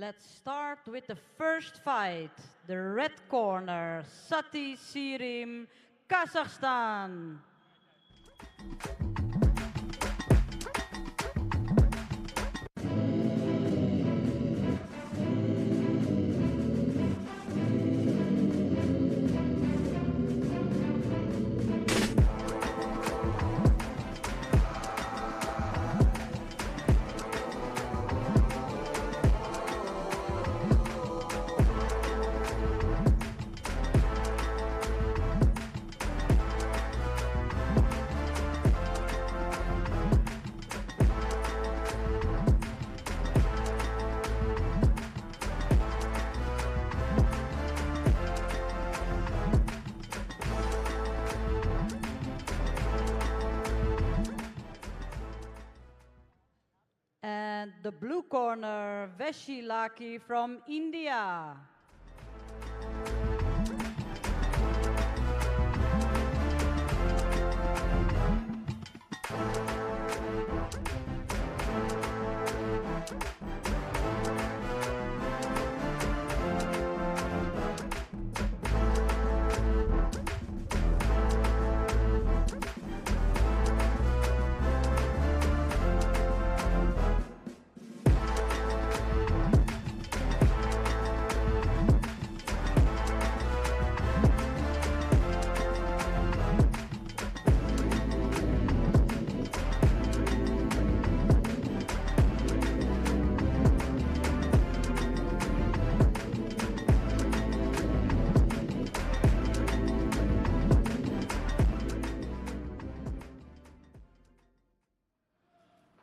Let's start with the first fight. The red corner, SATYY SYRYM, Kazakhstan. And the blue corner, WESHI LAKI from India.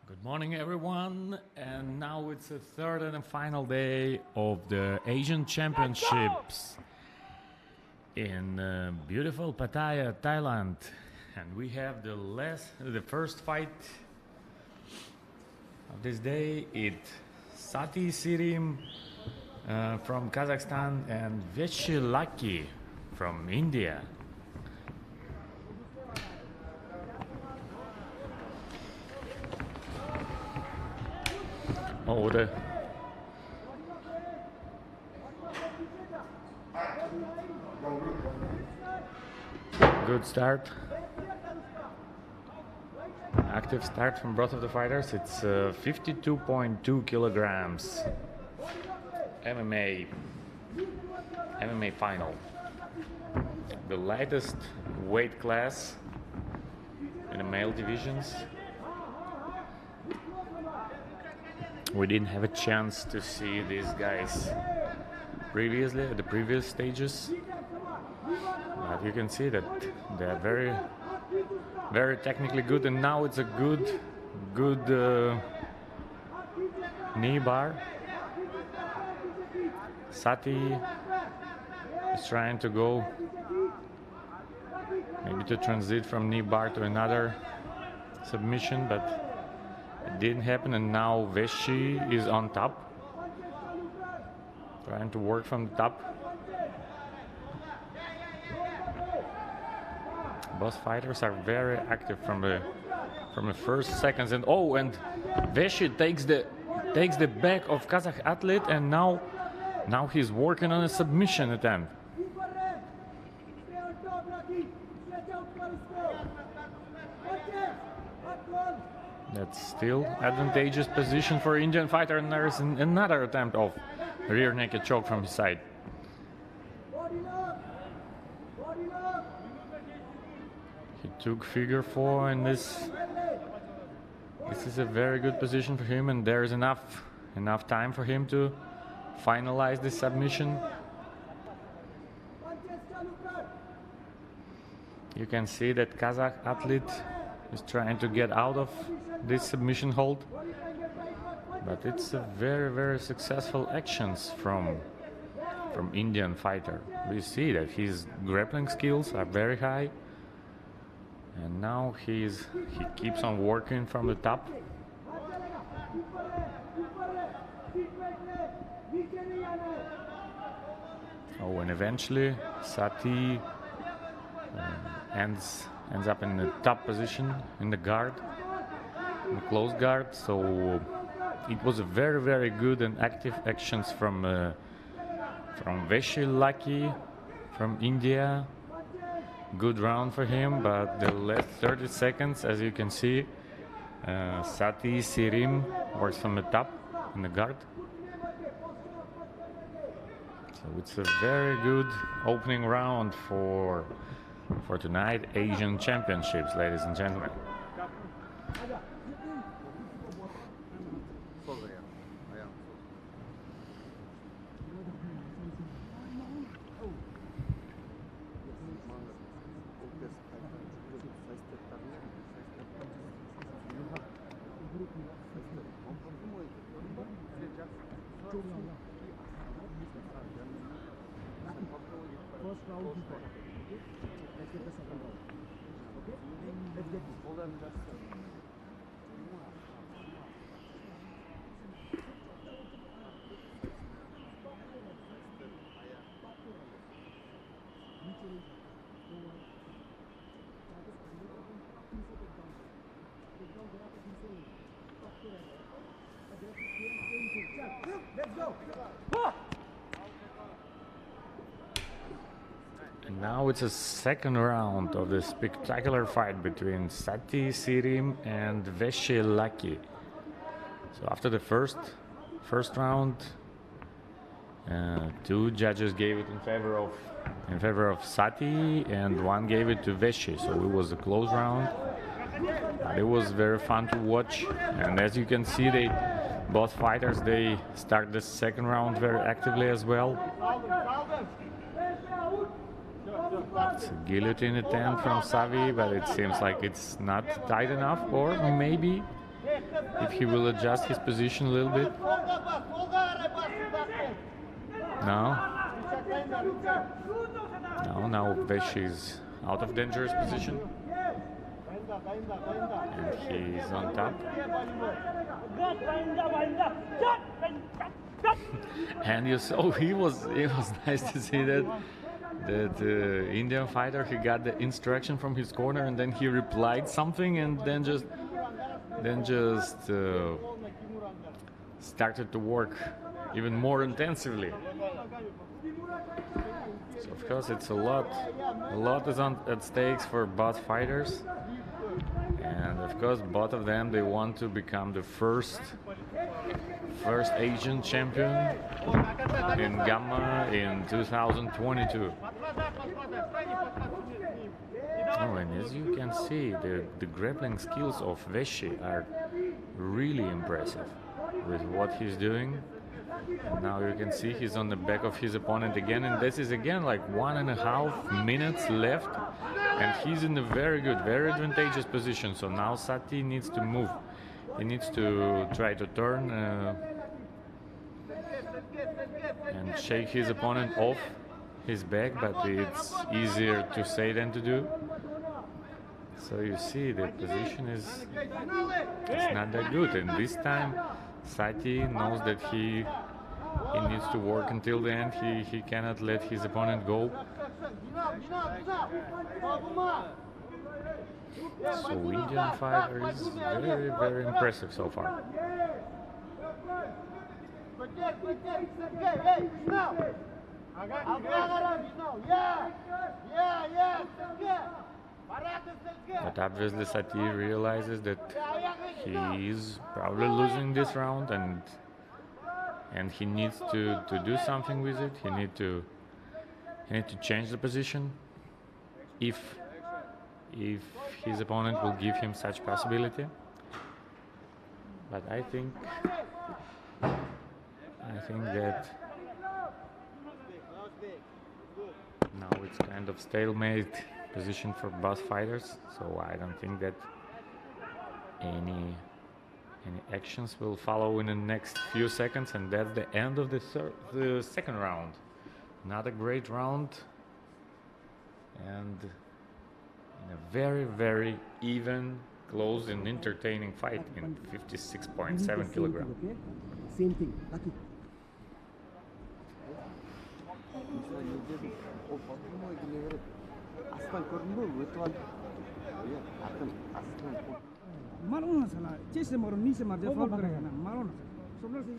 Good morning, everyone, and now it's the third and final day of the Asian Championships in beautiful Pattaya, Thailand, and we have the first fight of this day. It's SATYY SYRYM from Kazakhstan and WESHI LAKI from India. Oh, good start. Active start from both of the fighters. It's 52.2 kilograms MMA final. The lightest weight class in the male divisions. We didn't have a chance to see these guys previously at the previous stages, but you can see that they are very technically good, and now it's a good knee bar. SATYY is trying to go maybe to transit from knee bar to another submission, but it didn't happen, and now WESHI is on top, trying to work from the top. Both fighters are very active from the first seconds, and WESHI takes the back of Kazakh athlete, and now he's working on a submission attempt. That's still advantageous position for Indian fighter, and there's another attempt of rear naked choke from his side. He took figure 4, and this is a very good position for him, and there's enough time for him to finalize this submission. You can see that Kazakh athlete is trying to get out of this submission hold, but it's a very successful actions from Indian fighter. We see that his grappling skills are very high, and now he keeps on working from the top. Oh, and eventually SATYY ends up in the top position in the guard, in the close guard. So it was a very, very good and active actions from WESHI LAKI from India. Good round for him, but the last 30 seconds, as you can see, SATYY SYRYM works from the top in the guard. So it's a very good opening round for tonight, Asian Championships, ladies and gentlemen. And now it's a second round of the spectacular fight between SATYY SYRYM and WESHI LAKI. So after the first round, two judges gave it in favor of SATYY, and one gave it to WESHI. So it was a close round, but it was very fun to watch. And as you can see, both fighters, they start the second round very actively as well. It's a guillotine attempt from SATYY, but it seems like it's not tight enough, or maybe if he will adjust his position a little bit. Now WESHI is out of dangerous position. And he's on top. And you saw it was nice to see that Indian fighter, he got the instruction from his corner and then he replied something and then just started to work even more intensively. So of course it's a lot is at stakes for both fighters, and of course both of them, they want to become the first Asian champion in Gamma in 2022. Oh, and as you can see, the grappling skills of WESHI are really impressive with what he's doing. And now you can see he's on the back of his opponent again, and this is again like 1.5 minutes left, and he's in a very good, very advantageous position. So now SATYY needs to move. He needs to try to turn and shake his opponent off his back, but it's easier to say than to do. So you see the position is not that good, and this time SATYY knows that he needs to work until the end. He cannot let his opponent go. So Indian fighter is very, very impressive so far. But obviously SATYY realizes that he is probably losing this round, and he needs to do something with it. He need to change the position if his opponent will give him such possibility. But I think that now it's kind of stalemate position for both fighters, so I don't think that any actions will follow in the next few seconds, and that's the end of the second round. Not a great round, and in a very, very even, close and entertaining fight in 56.7 kilograms. Same thing, Lucky. Aslan göründü mü? Aslan. Aslan. मालूम ना साला chest से मारो नी से मार they fall करेगा ना मारो ना शोल्डर से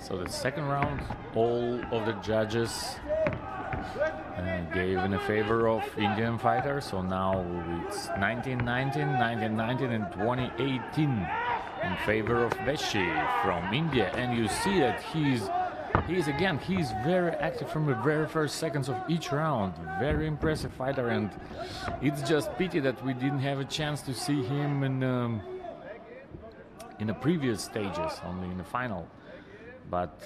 So the second round, all of the judges gave in favor of Indian fighters. So now it's 19-19, 19-19 and 20-18 in favor of WESHI from India. And you see that he's very active from the very first seconds of each round. Very impressive fighter, and it's just pity that we didn't have a chance to see him in the previous stages, only in the final. But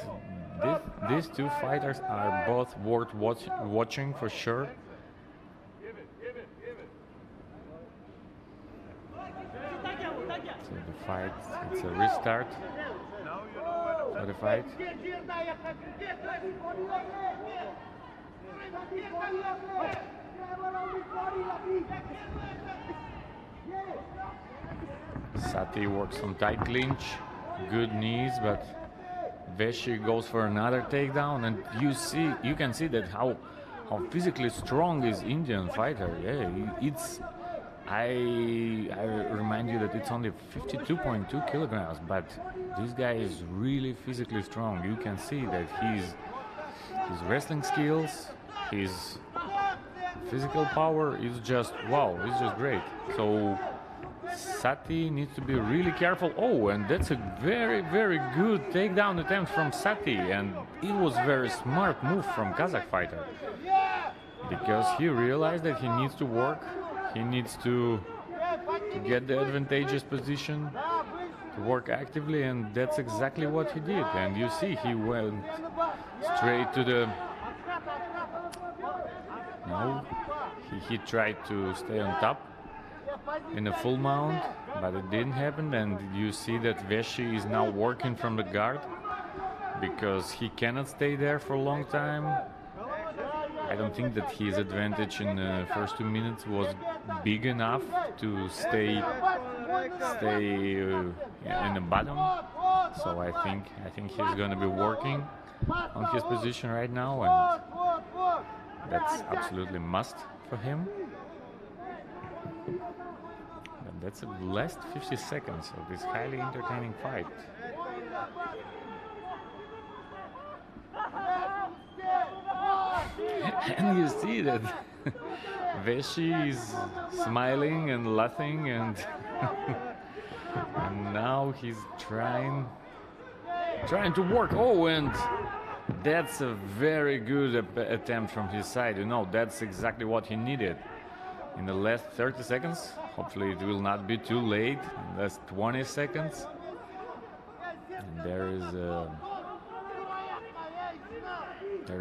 these two fighters are both worth watching for sure. So the fight, it's a restart for the fight. SATYY works on tight clinch, good knees, but WESHI goes for another takedown, and you can see that how physically strong is Indian fighter. Yeah, I remind you that it's only 52.2 kilograms, but this guy is really physically strong. You can see that his wrestling skills, his physical power is just wow, it's just great. So SATYY needs to be really careful. Oh, and that's a very, very good takedown attempt from SATYY, and it was very smart move from Kazakh fighter, because he realized that he needs to work, he needs to get the advantageous position, to work actively, and that's exactly what he did. And you see, he went straight to the... No, he tried to stay on top in a full mount, but it didn't happen. And you see that WESHI is now working from the guard, because he cannot stay there for a long time. I don't think that his advantage in the first 2 minutes was big enough to stay in the bottom. So I think he's going to be working on his position right now, and that's absolutely must for him. And that's the last 50 seconds of this highly entertaining fight. And you see that WESHI is smiling and laughing, and and now he's trying to work. Oh, and that's a very good attempt from his side. You know, that's exactly what he needed in the last 30 seconds. Hopefully it will not be too late. In the last 20 seconds. And there's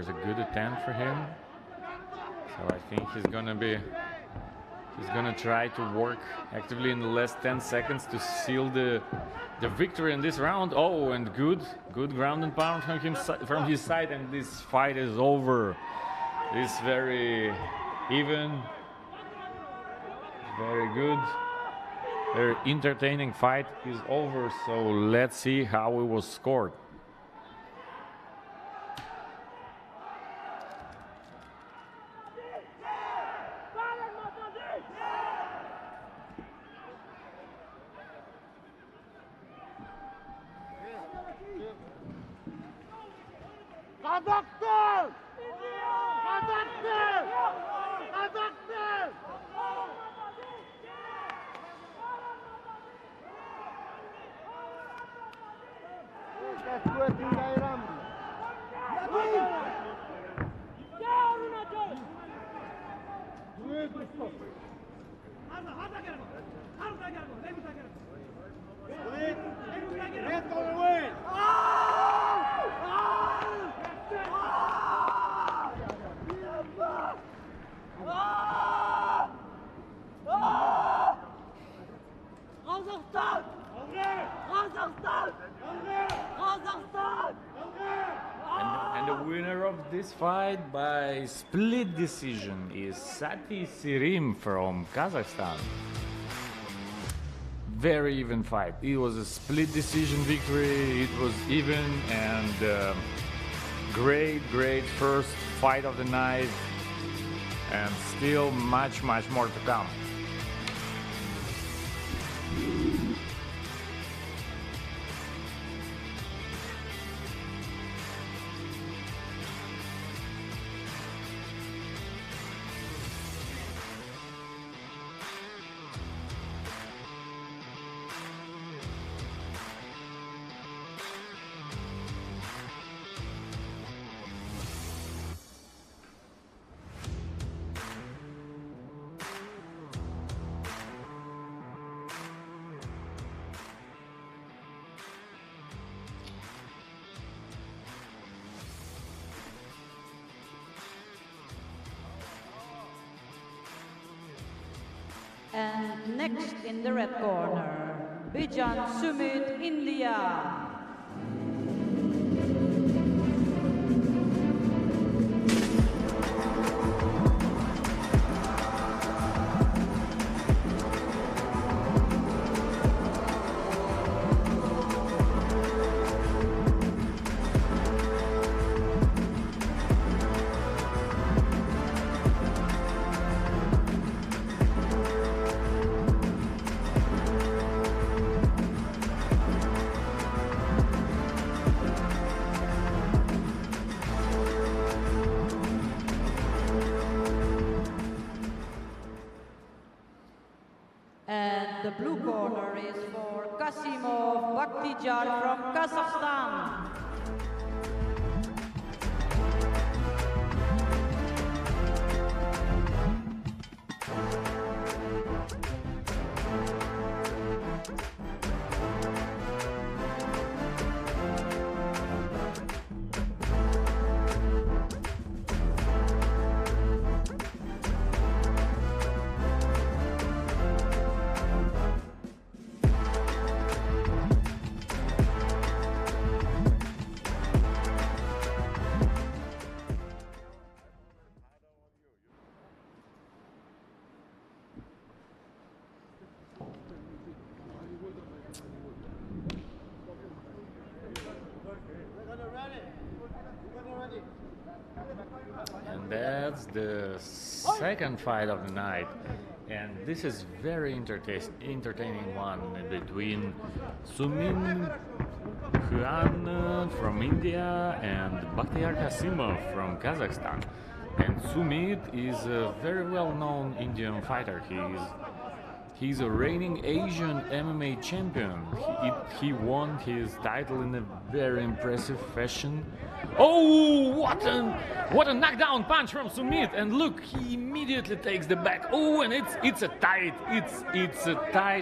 a good attempt for him. So I think he's gonna try to work actively in the last 10 seconds to seal the victory in this round. Oh, and good ground and pound from his side, and this fight is over. This very even, very good, very entertaining fight is over. So let's see how it was scored. Red corner win! Kazakhstan! Kazakhstan! Kazakhstan! And the winner of this fight by split decision is SATYY from Kazakhstan. Very even fight. It was a split decision victory. It was even and great first fight of the night, and still much more to come. And next in the red corner, BHYAN SUMIT, India. And the blue corner is for KASSYMOV BAKHTIYAR from Kazakhstan. And that's the second fight of the night, and this is very entertaining one between SUMIT BHYAN from India and BAKHTIYAR KASSYMOV from Kazakhstan. And SUMIT is a very well-known Indian fighter. He's a reigning Asian MMA champion. He won his title in a very impressive fashion. Oh, what a knockdown punch from SUMIT! And look, he immediately takes the back. Oh, and it's a tight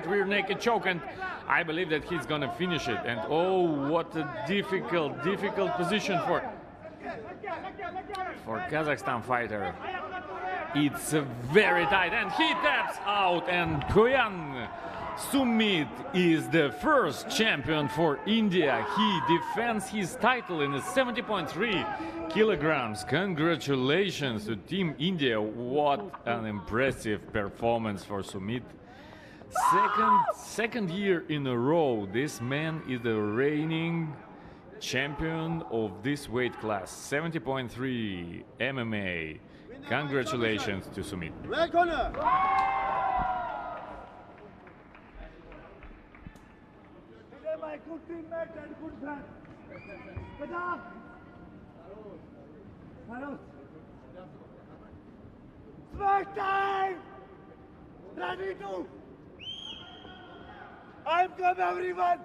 rear naked choke, and I believe that he's gonna finish it. And oh, what a difficult position for Kazakhstan fighter. It's very tight, and he taps out, and BHYAN SUMIT is the first champion for India. He defends his title in 70.3 kilograms. Congratulations to Team India. What an impressive performance for SUMIT. Second year in a row, this man is the reigning champion of this weight class, 70.3 MMA. Congratulations to SUMIT. Red corner! My good teammate and good friend. Madam! Hello. Smack time! Ready to! I'm come, everyone!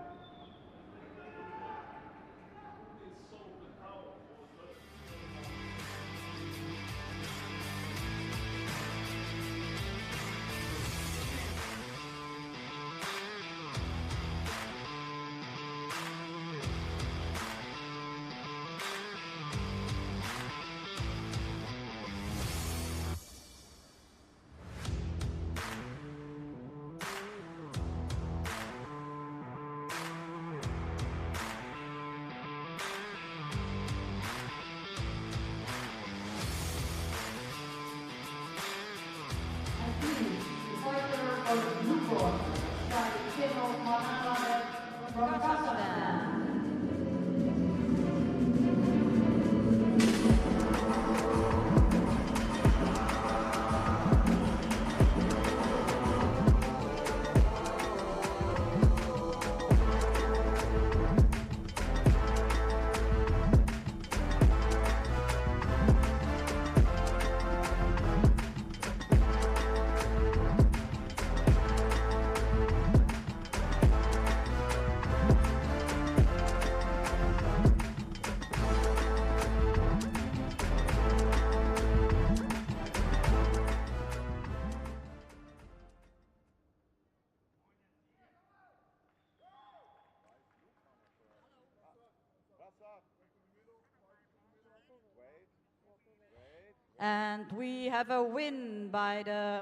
And we have a win by the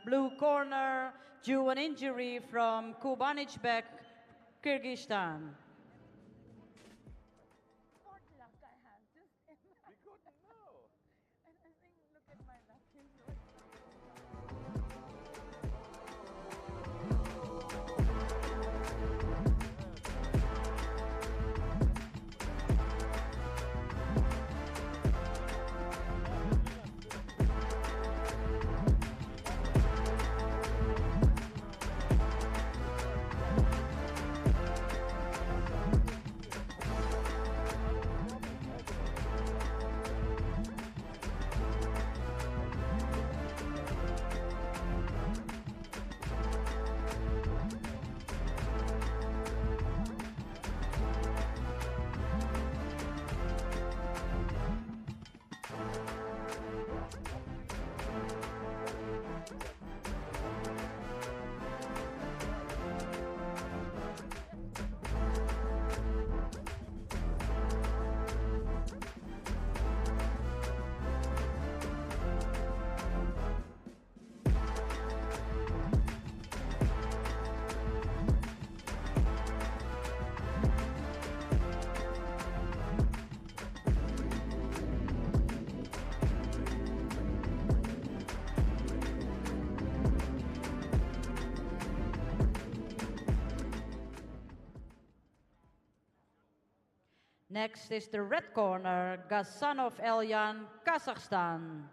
blue corner due an injury from KUBANYCHBEK, Kyrgyzstan. Next is the red corner, GASSANOV ELJAN, Kazakhstan.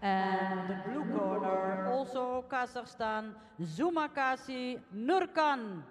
And the blue corner, also Kazakhstan, ZHUMAGAZY, NURKHAN.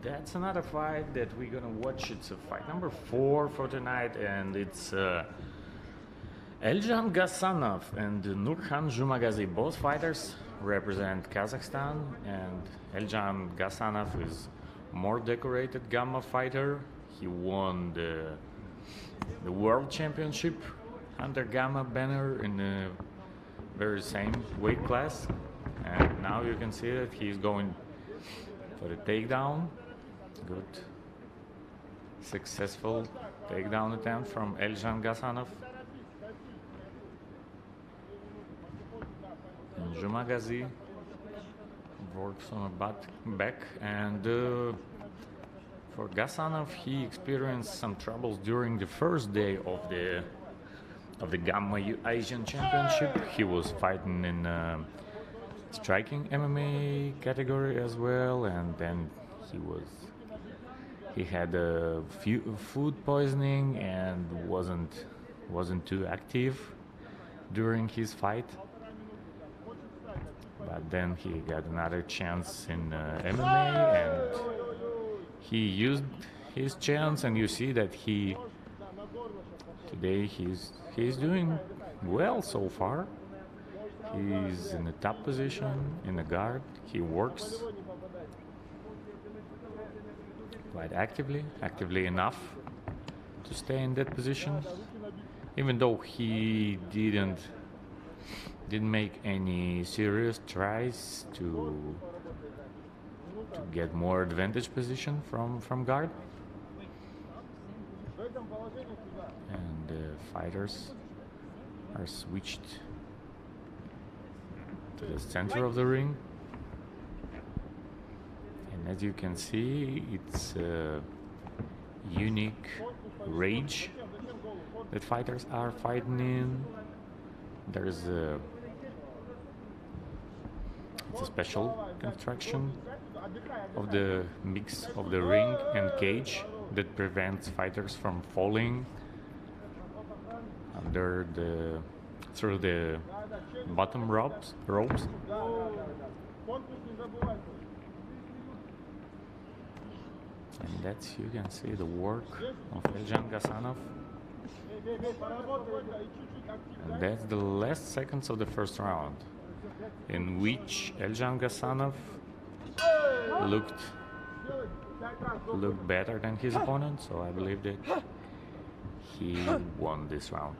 That's another fight that we're gonna watch. It's a fight number 4 for tonight, and it's ELJAN GASSANOV and NURKHAN ZHUMAGAZY. Both fighters represent Kazakhstan, and ELJAN GASSANOV is more decorated Gamma fighter. He won the World Championship under Gamma banner in the very same weight class, and now you can see that he's going for the takedown. Good, successful takedown attempt from ELJAN GASSANOV. And ZHUMAGAZY works on a back, and for GASSANOV, he experienced some troubles during the first day of the Gamma Asian Championship. He was fighting in striking MMA category as well, and then he had a few food poisoning and wasn't too active during his fight. But then he got another chance in MMA, and he used his chance, and you see that today he's doing well so far. He's in the top position in the guard. He works quite actively enough to stay in that position, even though he didn't make any serious tries to get more advantage position from guard. And the fighters are switched to the center of the ring, and as you can see, it's a unique rage that fighters are fighting in. There's it's a special construction of the mix of the ring and cage that prevents fighters from falling through the bottom ropes. And that's, you can see the work of ELJAN GASSANOV. And that's the last seconds of the first round, in which ELJAN GASSANOV looked better than his opponent, so I believe that he won this round.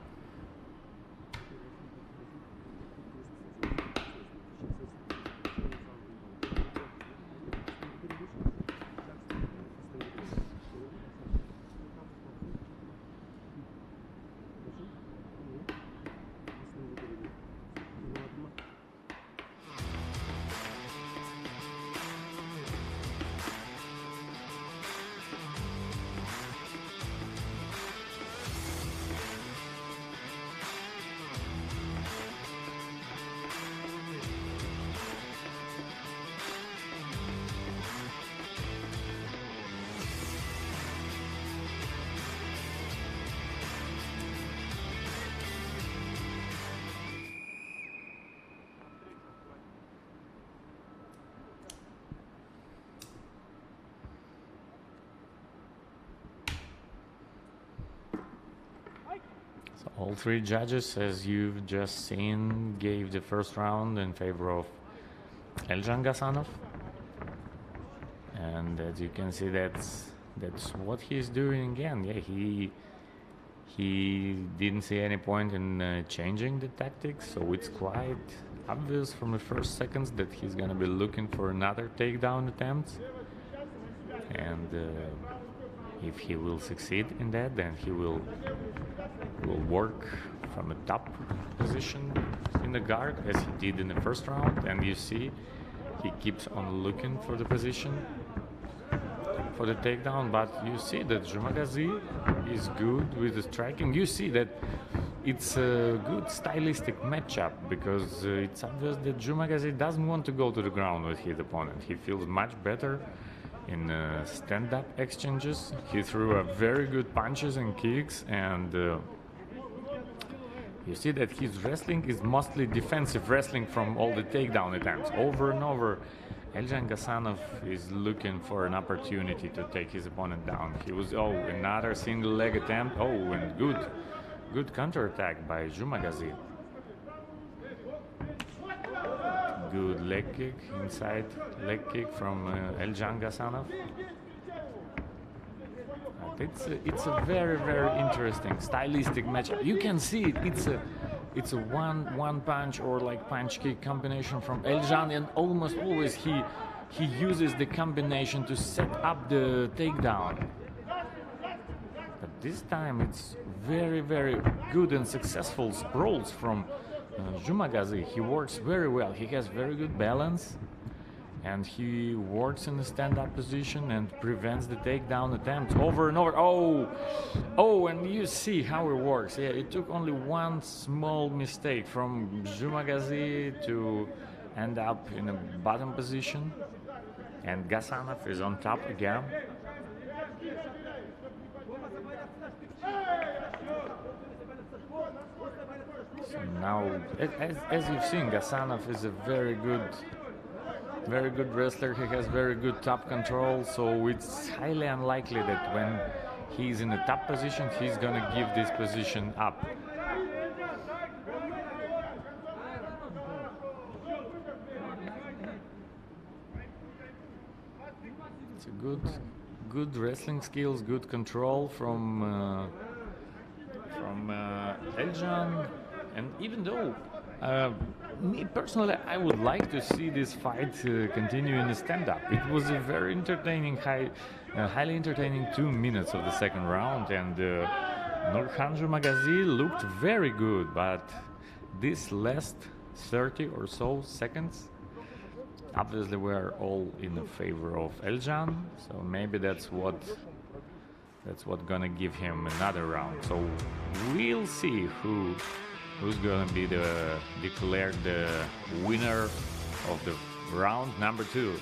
All three judges, as you've just seen, gave the first round in favor of ELJAN GASSANOV, and as you can see, that's what he's doing again. Yeah, he didn't see any point in changing the tactics, so it's quite obvious from the first seconds that he's gonna be looking for another takedown attempt, and if he will succeed in that, then he will work from a top position in the guard, as he did in the first round. And you see he keeps on looking for the position for the takedown, but you see that ZHUMAGAZY is good with the striking. You see that it's a good stylistic matchup, because it's obvious that ZHUMAGAZY doesn't want to go to the ground with his opponent. He feels much better in stand-up exchanges. He threw a very good punches and kicks, and you see that his wrestling is mostly defensive wrestling from all the takedown attempts. Over and over, ELJAN GASSANOV is looking for an opportunity to take his opponent down. He was, another single leg attempt. And good counterattack by ZHUMAGAZY. Good leg kick, inside leg kick from ELJAN GASSANOV. It's a very, very interesting stylistic matchup. You can see it. It's a one punch or like punch kick combination from ELJAN, and almost always he uses the combination to set up the takedown. But this time it's very, very good and successful sprawls from ZHUMAGAZY. He works very well. He has very good balance, and he works in the stand-up position and prevents the takedown attempts over and over. And you see how it works. Yeah, it took only one small mistake from ZHUMAGAZY to end up in a bottom position, and GASSANOV is on top again. So now, as you've seen, GASSANOV is a very good wrestler. He has very good top control, so it's highly unlikely that when he's in a top position, he's gonna give this position up. It's a good wrestling skills, good control from ELJAN, and even though me personally, I would like to see this fight continue in the stand-up. It was a very entertaining, highly entertaining 2 minutes of the second round, and NURKHAN ZHUMAGAZY looked very good, but this last 30 or so seconds, obviously we're all in the favor of ELJAN, so maybe that's what gonna give him another round. So we'll see who's gonna be declared the winner of the round number 2.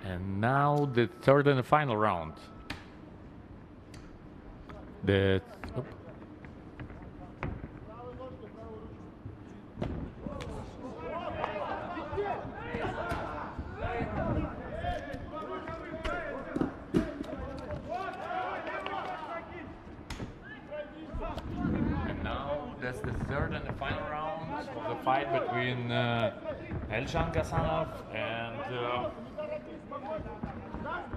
And now the third and the final round. That's the third and the final round of the fight between ELJAN GASSANOV and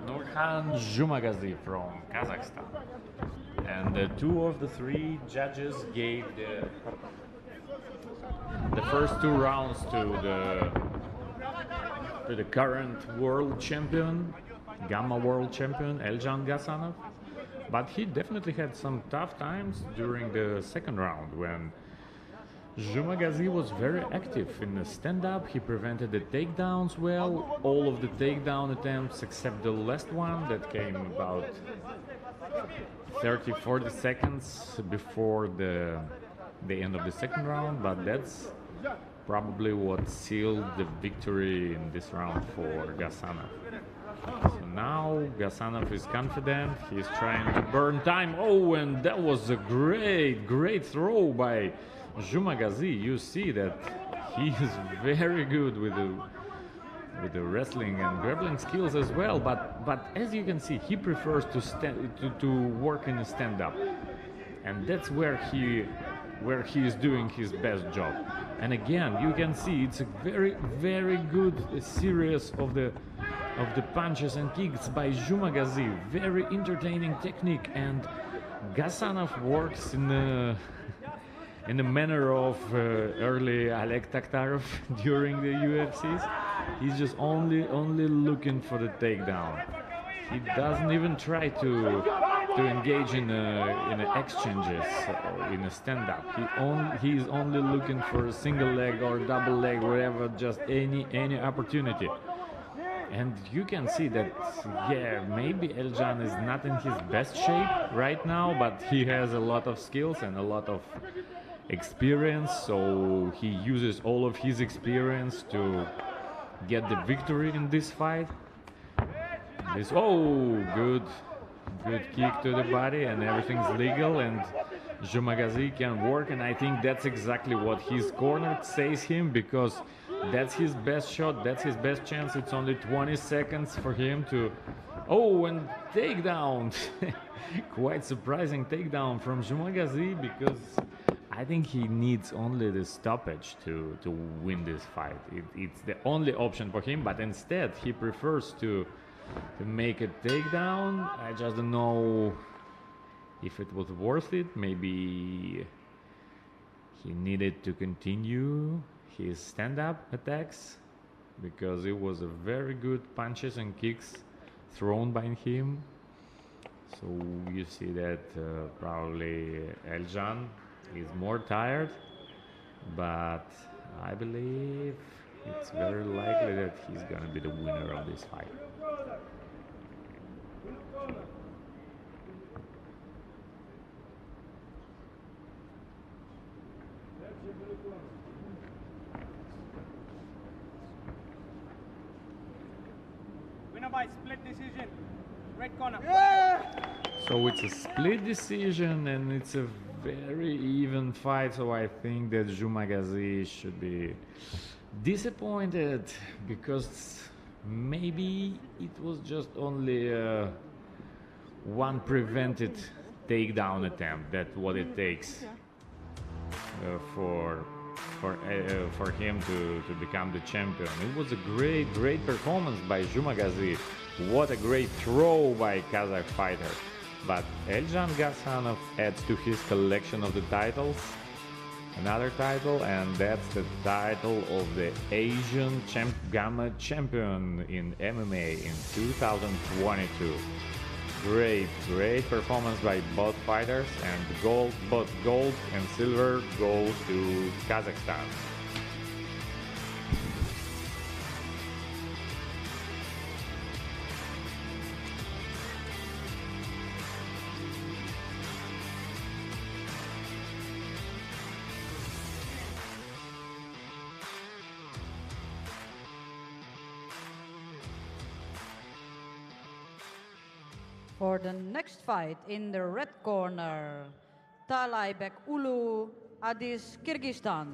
NURKHAN ZHUMAGAZY from Kazakhstan. And 2 of the 3 judges gave the first 2 rounds to the current world champion, Gamma world champion ELJAN GASSANOV. But he definitely had some tough times during the second round when ZHUMAGAZY was very active in the stand-up. He prevented the takedowns well, all of the takedown attempts except the last one that came about 30-40 seconds before the end of the second round, but that's probably what sealed the victory in this round for GASSANOV. So now GASSANOV is confident, he's trying to burn time. Oh, and that was a great throw by ZHUMAGAZY. You see that he is very good with the wrestling and grappling skills as well, but as you can see, he prefers to work in a stand-up, and that's where he is doing his best job. And again, you can see it's a very good series of the punches and kicks by ZHUMAGAZY. Very entertaining technique, and GASSANOV works in the manner of early Oleg Taktarov during the UFCs. He's just only looking for the takedown. He doesn't even try to engage in exchanges in a stand-up. He's only looking for a single leg or double leg, whatever, just any opportunity. And you can see that, yeah, maybe ELJAN is not in his best shape right now, but he has a lot of skills and a lot of experience, so he uses all of his experience to get the victory in this fight. Good kick to the body, and everything's legal, and ZHUMAGAZY can work, and I think that's exactly what his corner says him, because that's his best shot, that's his best chance. It's only 20 seconds for him to... Oh, and takedown! Quite surprising takedown from ZHUMAGAZY, because I think he needs only the stoppage to win this fight. It's the only option for him, but instead he prefers to make a takedown. I just don't know if it was worth it. Maybe He needed to continue his stand-up attacks because it was a very good punches and kicks thrown by him. So you see that probably ELJAN is more tired, but I believe it's very likely that he's gonna be the winner of this fight. Winner by split decision. Red corner. So it's a split decision and it's a very even fight, so I think that ZHUMAGAZY should be disappointed because maybe it was just only one prevented takedown attempt. That's what it takes for him to become the champion. It was a great performance by ZHUMAGAZY. What a great throw by Kazakh fighter. But ELJAN GASSANOV adds to his collection of the titles another title, and that's the title of the Asian Gamma champion in MMA in 2022. Great performance by both fighters, and both gold and silver goes to Kazakhstan. For the next fight in the red corner, TAALAIBEK UULU, Addis, Kyrgyzstan.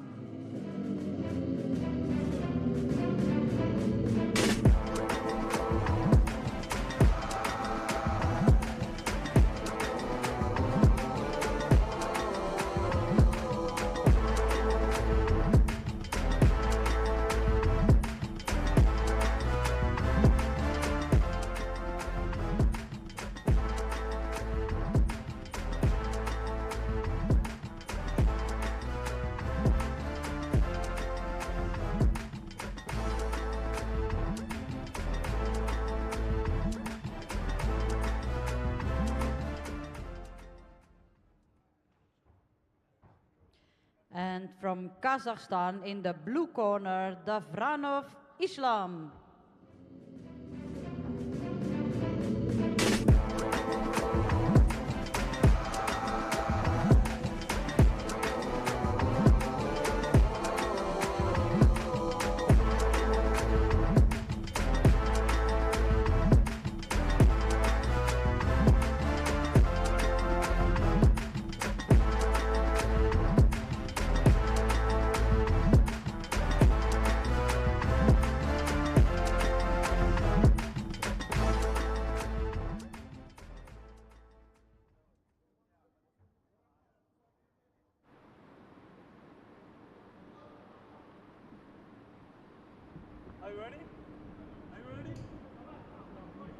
And from Kazakhstan in the blue corner, DAVRANOV, Islam. Are you ready? Are you ready?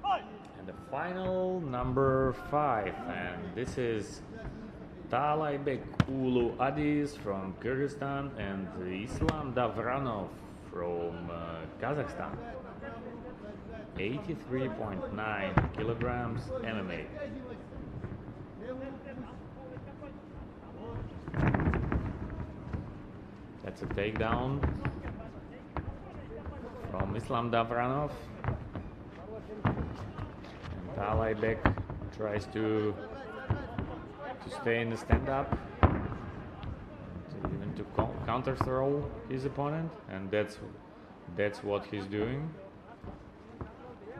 Fight! And the final number 5, and this is TAALAIBEK UULU Addis from Kyrgyzstan and Islam DAVRANOV from Kazakhstan. 83.9 kilograms MMA. That's a takedown from Islam DAVRANOV. And TAALAIBEK tries to stay in the stand-up, even to counter-throw his opponent, and that's what he's doing.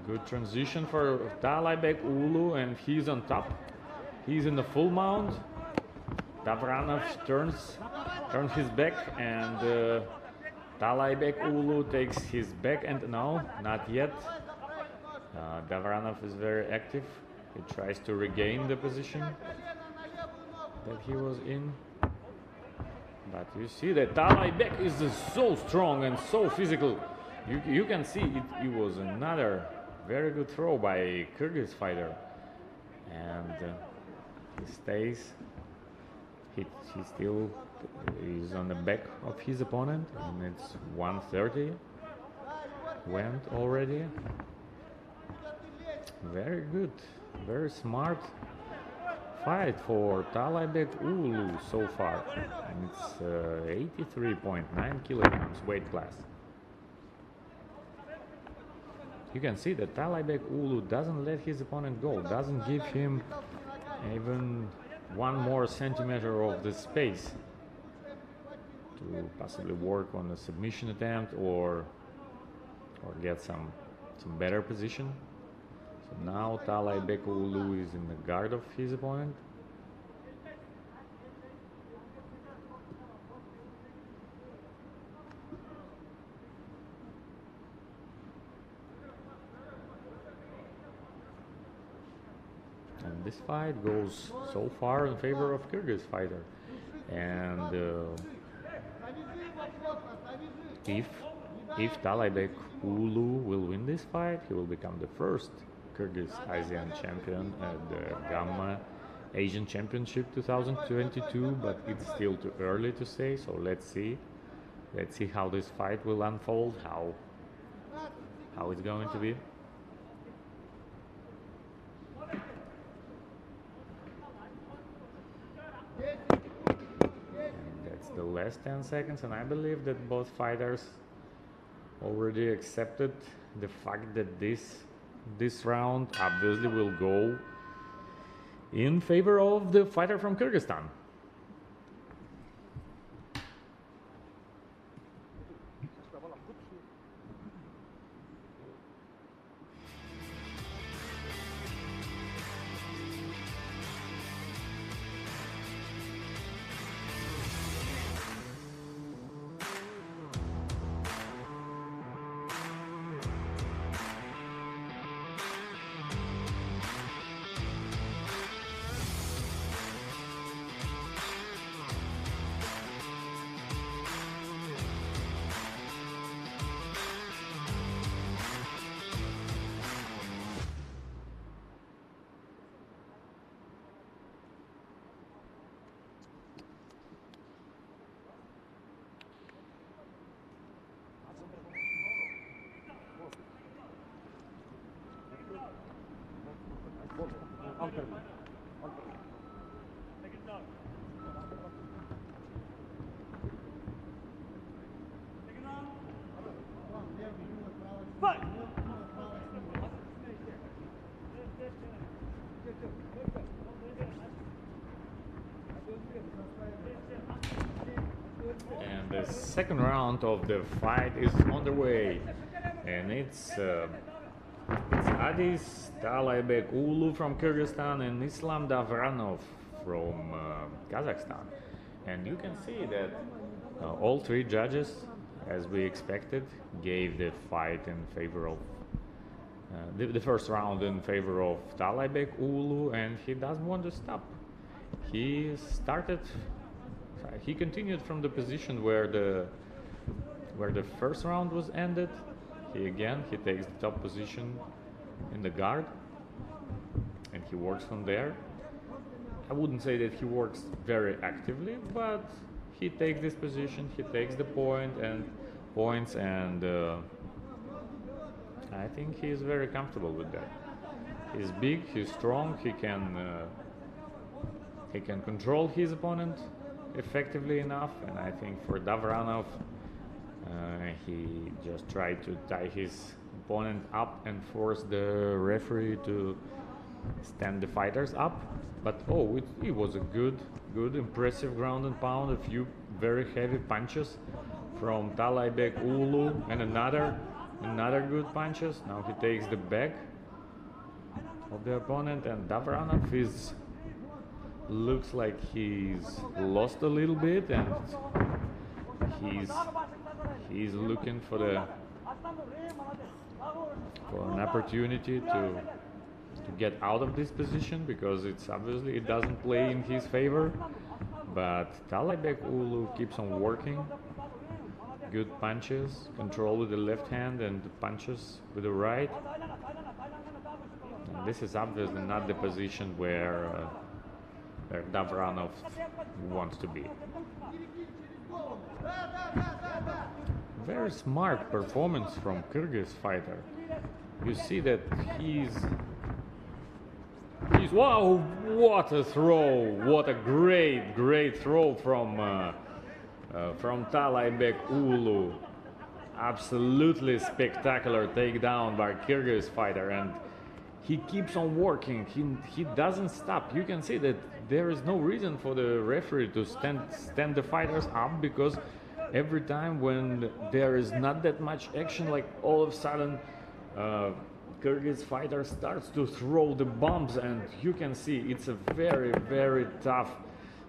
Good transition for TAALAIBEK UULU, and he's on top. He's in the full mount. DAVRANOV turns his back, and TAALAIBEK UULU takes his back, and no, not yet. DAVRANOV is very active. He tries to regain the position that he was in. But you see that TAALAIBEK is so strong and so physical. You can see it was another very good throw by Kyrgyz fighter. And he he still is on the back of his opponent, and it's 130 went already. Very good, very smart fight for TAALAIBEK UULU so far, and it's 83.9 kilograms weight class. You can see that TAALAIBEK UULU doesn't let his opponent go, doesn't give him even one more centimeter of the space to possibly work on a submission attempt or get some better position. So now TAALAIBEK UULU is in the guard of his opponent. And this fight goes so far in favor of Kyrgyz fighter. And if TAALAIBEK UULU will win this fight, he will become the first Kyrgyz ASEAN champion at the Gamma Asian Championship 2022, but it's still too early to say, so let's see how this fight will unfold, how it's going to be. And that's the last 10 seconds, and I believe that both fighters already accepted the fact that this round obviously will go in favor of the fighter from Kyrgyzstan. And the second round of the fight is on the way, and it's Adis TAALAIBEK UULU from Kyrgyzstan and Islam Davranov from Kazakhstan. And you can see that all three judges, as we expected, gave the fight in favor of the first round in favor of TAALAIBEK UULU, and he doesn't want to stop. He continued from the position where the first round was ended. He takes the top position in the guard, and he works from there. I wouldn't say that he works very actively, but he takes this position, he takes the points, and I think he is very comfortable with that. He's big, he's strong, he can control his opponent effectively enough, and I think for Davranov, he just tried to tie his opponent up and force the referee to stand the fighters up. But it was a good, impressive ground and pound. A few very heavy punches from TAALAIBEK UULU, and another good punches. Now he takes the back of the opponent, and Davranov looks like he's lost a little bit, and he's looking for an opportunity to get out of this position, because it doesn't play in his favor. But TAALAIBEK UULU keeps on working. Good punches, control with the left hand, and the punches with the right. And this is obviously not the position where where Davranov wants to be. Very smart performance from Kyrgyz fighter. You see that he's wow, what a throw, what a great throw from TAALAIBEK UULU. Absolutely spectacular takedown by Kyrgyz fighter, and he keeps on working. He doesn't stop. You can see that there is no reason for the referee to stand the fighters up, because every time when there is not that much action, like all of a sudden Kyrgyz fighter starts to throw the bombs, and you can see it's a very tough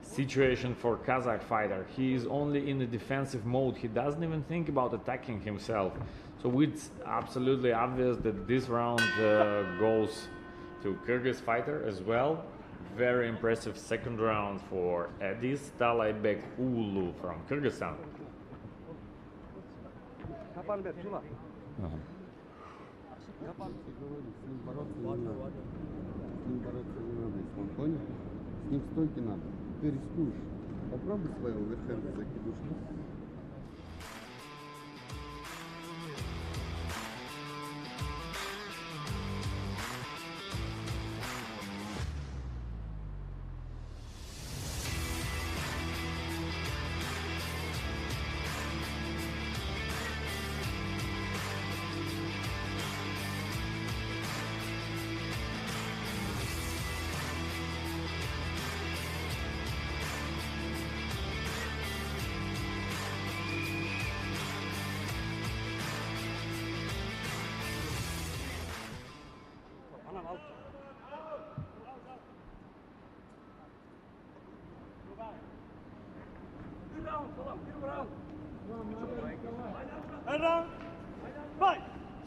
situation for Kazakh fighter. He is only in the defensive mode. He doesn't even think about attacking himself. So it's absolutely obvious that this round goes to Kyrgyz fighter as well. Very impressive second round for Adis TAALAIBEK UULU from Kyrgyzstan. С ним стойки надо. Ты рискуешь. Попробуй своего верхенда закидушку.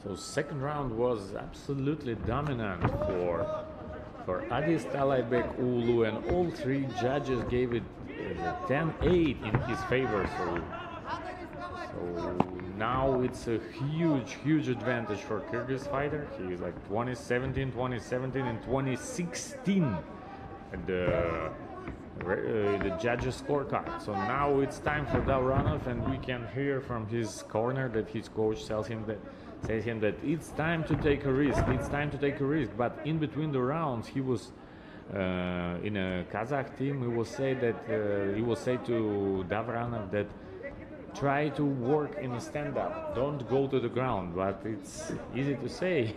So second round was absolutely dominant for Adis TAALAIBEK UULU, and all three judges gave it 10-8 in his favor. So now it's a huge advantage for Kyrgyz fighter. He is like 2017, 2017, and 2016 at the judges' scorecard. So now it's time for Davranov, and we can hear from his corner that his coach tells him that it's time to take a risk. It's time to take a risk. But in between the rounds, he was in a Kazakh team. He will say to Davranov that try to work in a stand-up. Don't go to the ground. But it's easy to say.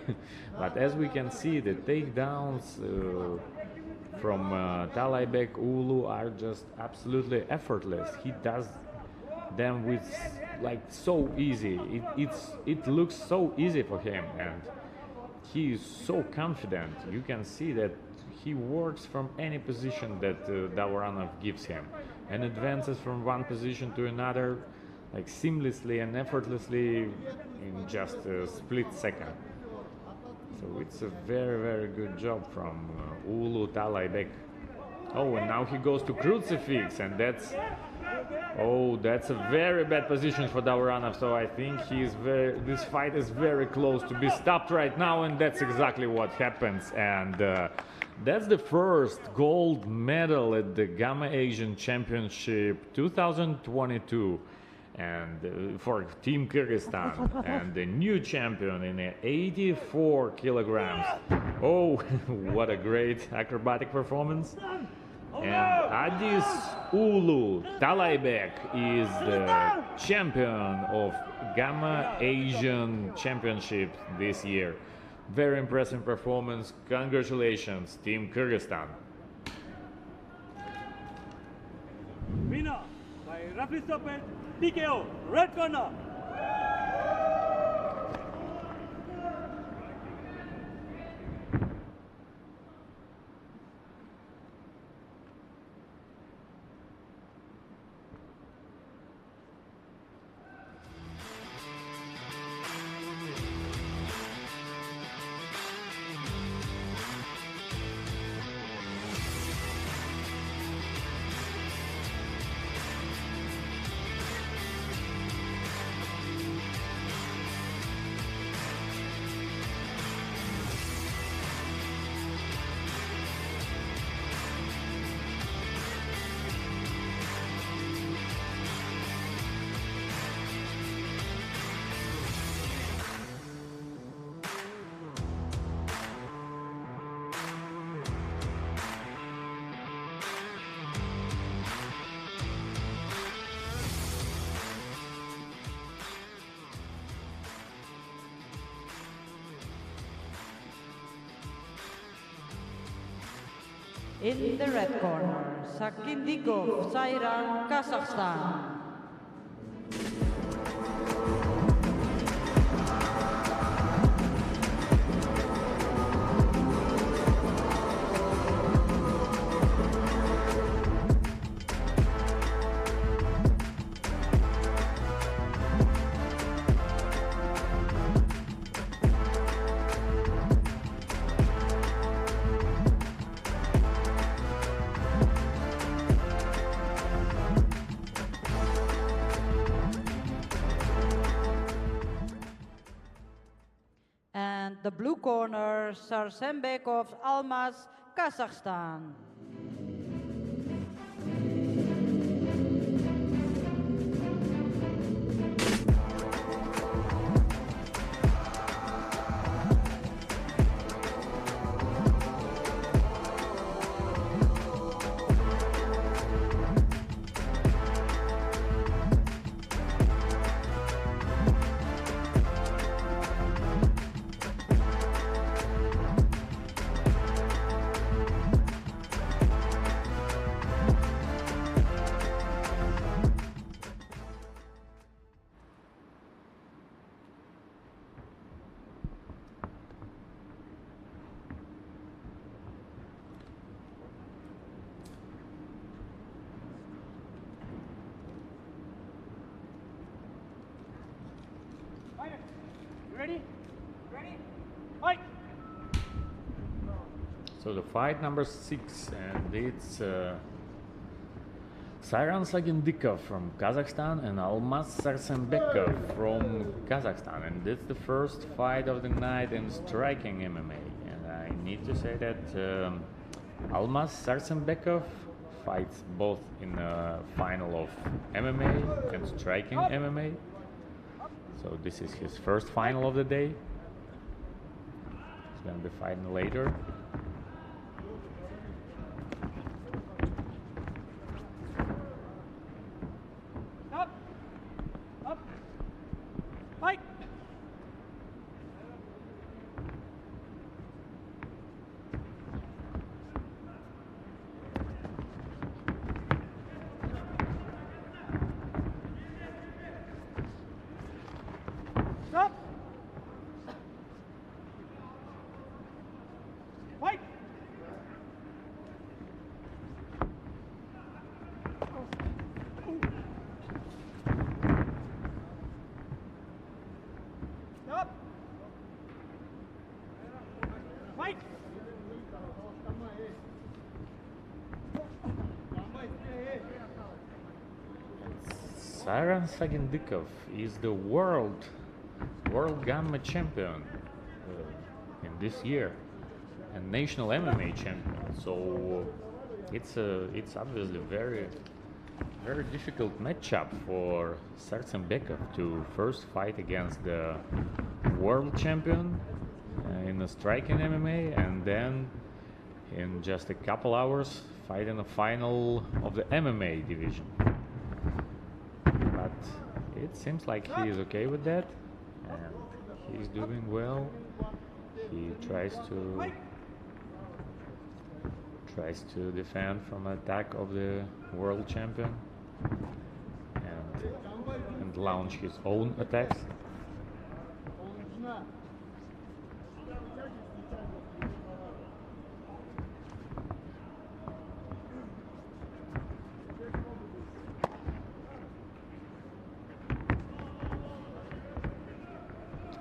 But as we can see, the takedowns from TAALAIBEK UULU are just absolutely effortless. He does them with like so easy. It looks so easy for him, and he is so confident. You can see that he works from any position that Davranov gives him, and advances from one position to another like seamlessly and effortlessly in just a split second. So it's a very good job from UULU TAALAIBEK. Oh, and now he goes to crucifix, and that's a very bad position for Davranov. So I think this fight is very close to be stopped right now, and that's exactly what happens. And that's the first gold medal at the Gamma Asian Championship 2022. And for Team Kyrgyzstan, and the new champion in 84 kilograms. Oh, what a great acrobatic performance. And Adis UULU TAALAIBEK is the champion of Gamma Asian Championship this year. Very impressive performance. Congratulations, Team Kyrgyzstan. Winner by referee stoppage, TKO, red corner. In the red corner, SAGYNDYKOV, SYRYM, Kazakhstan. And the blue corner, SARSEMBEKOV, ALMAZ, Kazakhstan. You ready? Ready? Fight! So the fight number 6, and it's SAIRAN SAGYNDYKOV from Kazakhstan and ALMAZ SARSEMBEKOV from Kazakhstan, and it's the first fight of the night in striking MMA. And I need to say that ALMAZ SARSEMBEKOV fights both in the final of MMA and striking MMA. So this is his first final of the day. He's going to be fighting later. Up! Up! Fight! Stop! Fight! Stop! Fight! SAIRAN SAGYNDYKOV is the world gamma champion in this year and national MMA champion. So it's obviously very difficult matchup for SARSEMBEKOV to first fight against the world champion in the striking MMA, and then in just a couple hours fight in the final of the MMA division. But it seems like he is okay with that, and he's doing well. He tries to defend from an attack of the world champion and launch his own attacks.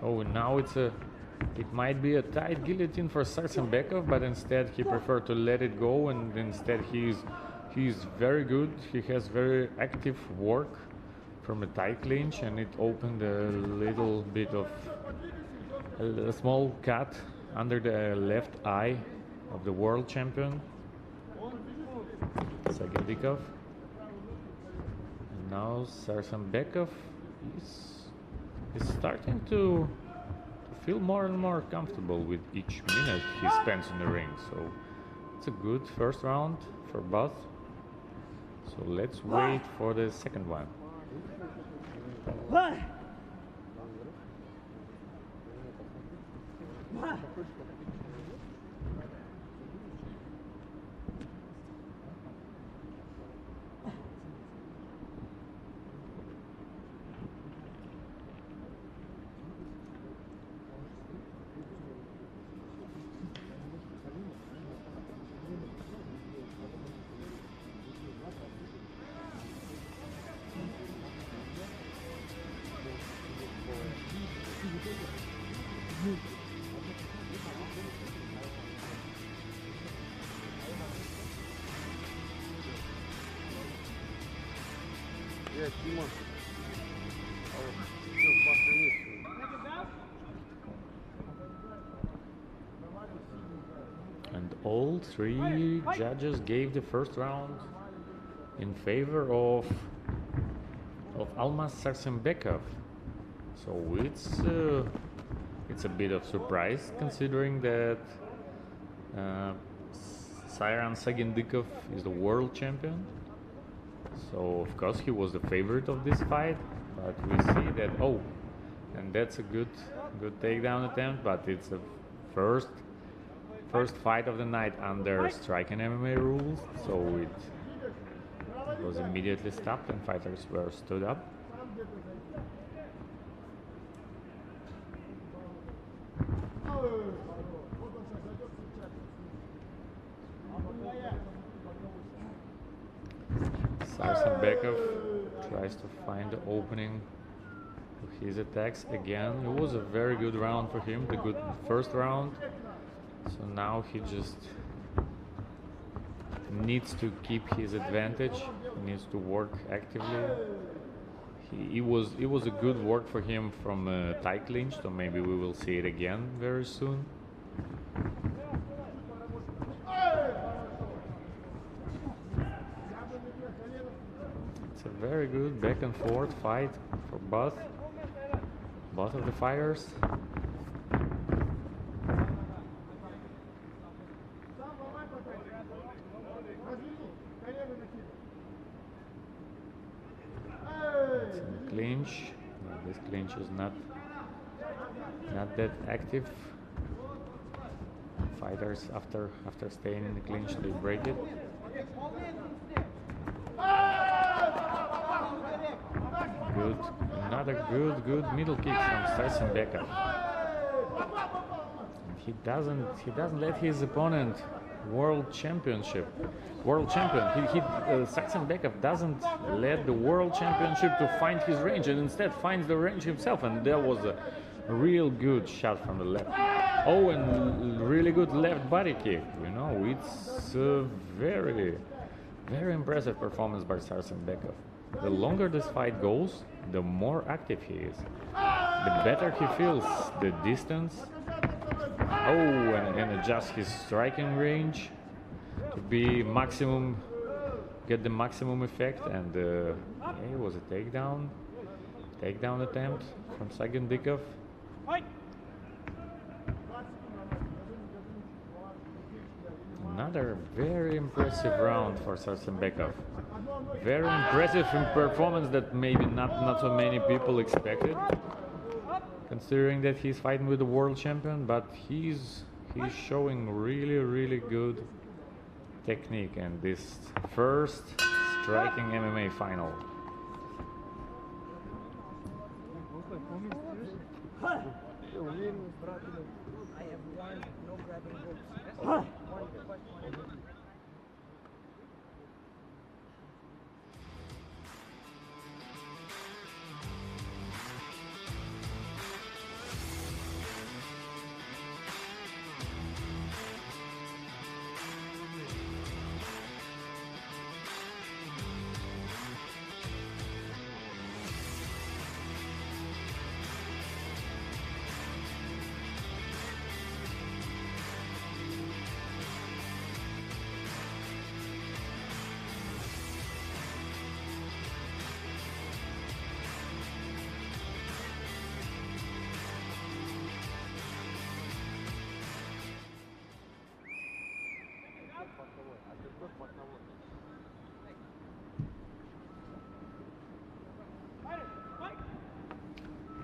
Oh, and now it might be a tight guillotine for SARSEMBEKOV, but instead he preferred to let it go, and instead he's very good. He has very active work from a tight clinch, and it opened a little bit of a small cut under the left eye of the world champion SAGYNDYKOV. And now SARSEMBEKOV is starting to feel more and more comfortable with each minute he spends in the ring. So it's a good first round for both. So let's wait for the second one. блядь, Тимон. А вот, всё, похоронись. And all three judges gave the first round in favor of ALMAZ SARSEMBEKOV. So it's a bit of surprise considering that SAGYNDYKOV is the world champion. So of course he was the favorite of this fight, but we see that and that's a good takedown attempt, but it's the first fight of the night under striking MMA rules, so it was immediately stopped and fighters were stood up. SARSEMBEKOV tries to find the opening to his attacks again. It was a very good round for him, the good first round. So now he just needs to keep his advantage. He needs to work actively. It was a good work for him from Thai clinch, so maybe we will see it again very soon. It's a very good back and forth fight for both of the fighters. It's in the clinch. This clinch is not that active. Fighters after staying in the clinch, they break it. Good, another good middle kick from SARSEMBEKOV. He doesn't let his opponent world champion. SARSEMBEKOV doesn't let the world championship to find his range, and instead finds the range himself. And there was a real good shot from the left. Oh, and really good left body kick. You know, it's a very impressive performance by SARSEMBEKOV. The longer this fight goes, the more active he is. The better he feels the distance. Oh, and adjust his striking range to be maximum, get the maximum effect. And it was a takedown attempt from SAGYNDYKOV. Another very impressive round for SARSEMBEKOV. Very impressive performance that maybe not so many people expected, considering that he's fighting with the world champion, but he's showing really good technique in this first striking MMA final.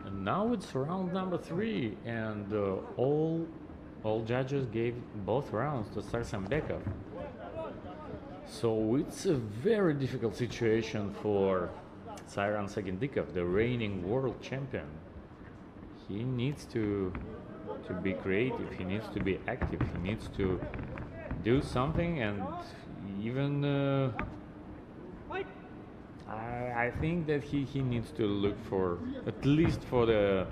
And now it's round number 3, and all judges gave both rounds to SARSEMBEKOV. So it's a very difficult situation for SAIRAN SAGYNDYKOV, the reigning world champion. He needs to be creative, he needs to be active, he needs to do something, and even I think that he needs to look for, at least for the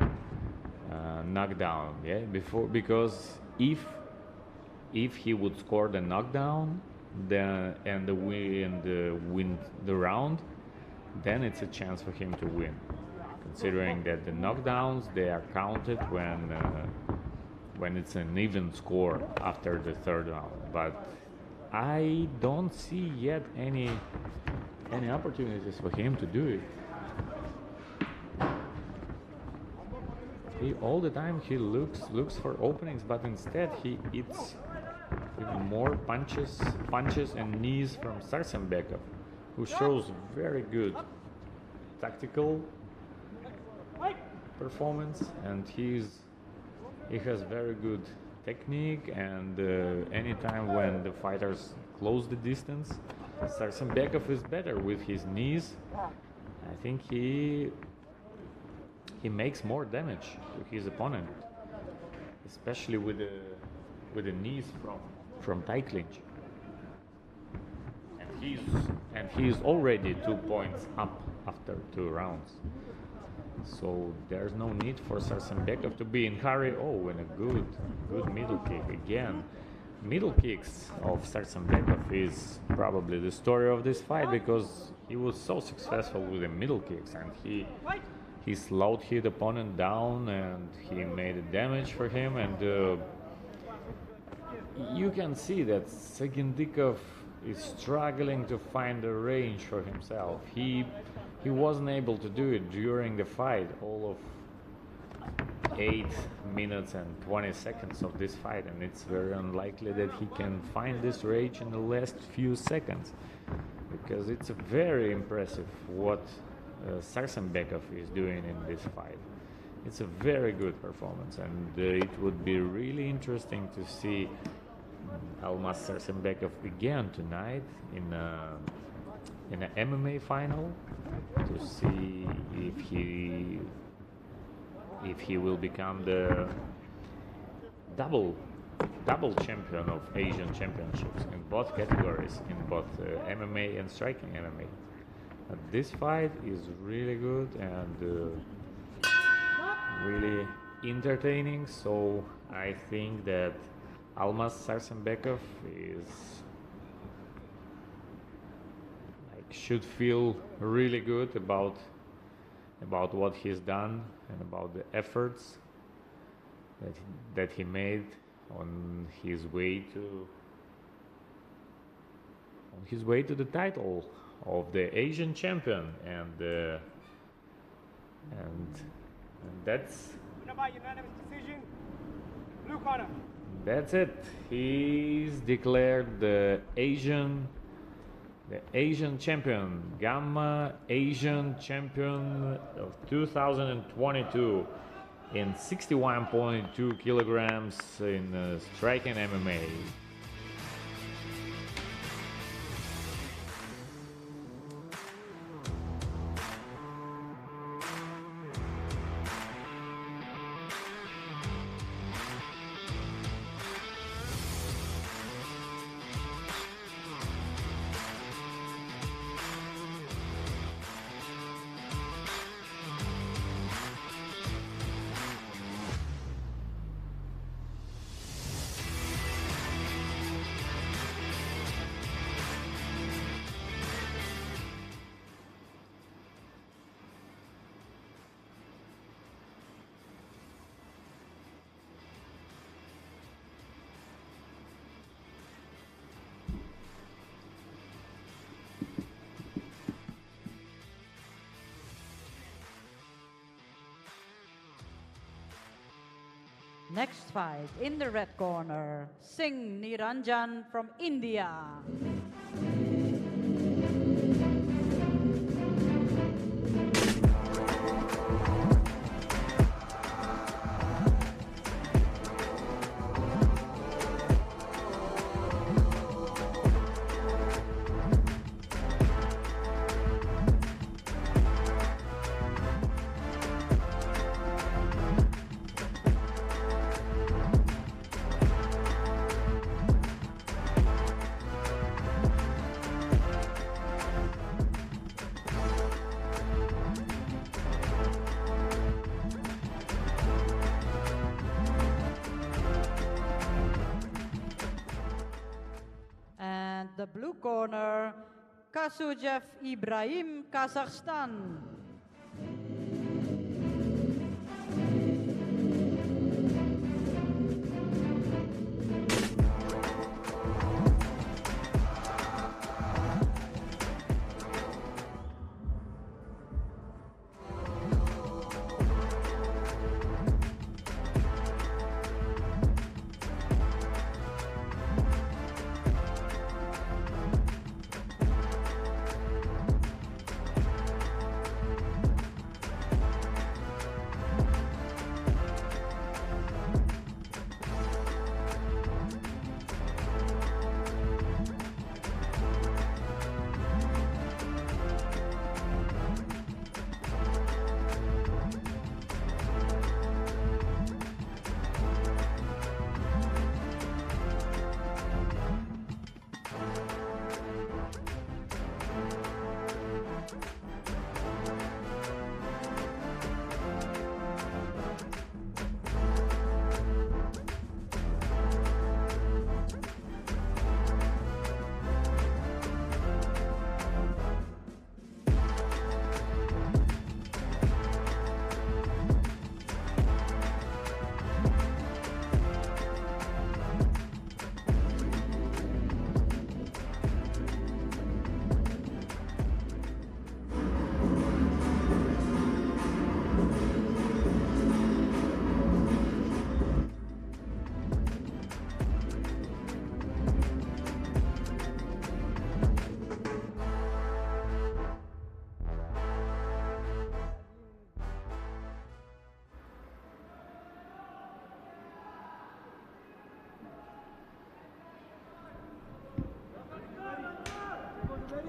knockdown, yeah, because if he would score the knockdown and win the round, then it's a chance for him to win. Considering that the knockdowns, they are counted when it's an even score after the third round. But I don't see yet any opportunities for him to do it. All the time he looks for openings, but instead he eats even more punches and knees from SARSEMBEKOV, who shows very good tactical performance, and he has very good technique, and anytime when the fighters close the distance, SARSEMBEKOV is better with his knees. I think he makes more damage to his opponent, especially with the knees from tie clinch. And he's already 2 points up after 2 rounds. So there's no need for SARSEMBEKOV to be in hurry. Oh, and a good middle kick again. Middle kicks of SARSEMBEKOV is probably the story of this fight, because he was so successful with the middle kicks, and he slowed his opponent down, and he made a damage for him. And you can see that SAGYNDYKOV is struggling to find a range for himself. He wasn't able to do it during the fight, all of 8 minutes and 20 seconds of this fight, and it's very unlikely that he can find this range in the last few seconds, because it's very impressive what SARSEMBEKOV is doing in this fight. It's a very good performance, and it would be really interesting to see ALMAZ SARSEMBEKOV again tonight in an MMA final, to see if he will become the double champion of Asian championships in both categories, in both MMA and striking MMA. This fight is really good and really entertaining, so I think that ALMAZ SARSEMBEKOV should feel really good about what he's done and about the efforts that he made on his way to the title of the Asian champion, and that's By unanimous decision, blue corner. That's it. He's declared the Asian champion, Gamma Asian champion of 2022 in 61.2 kilograms in striking MMA. Next fight, in the red corner, SINGH NIRANJAN from India. The blue corner, KHASSUYEV IBRAIM, Kazakhstan.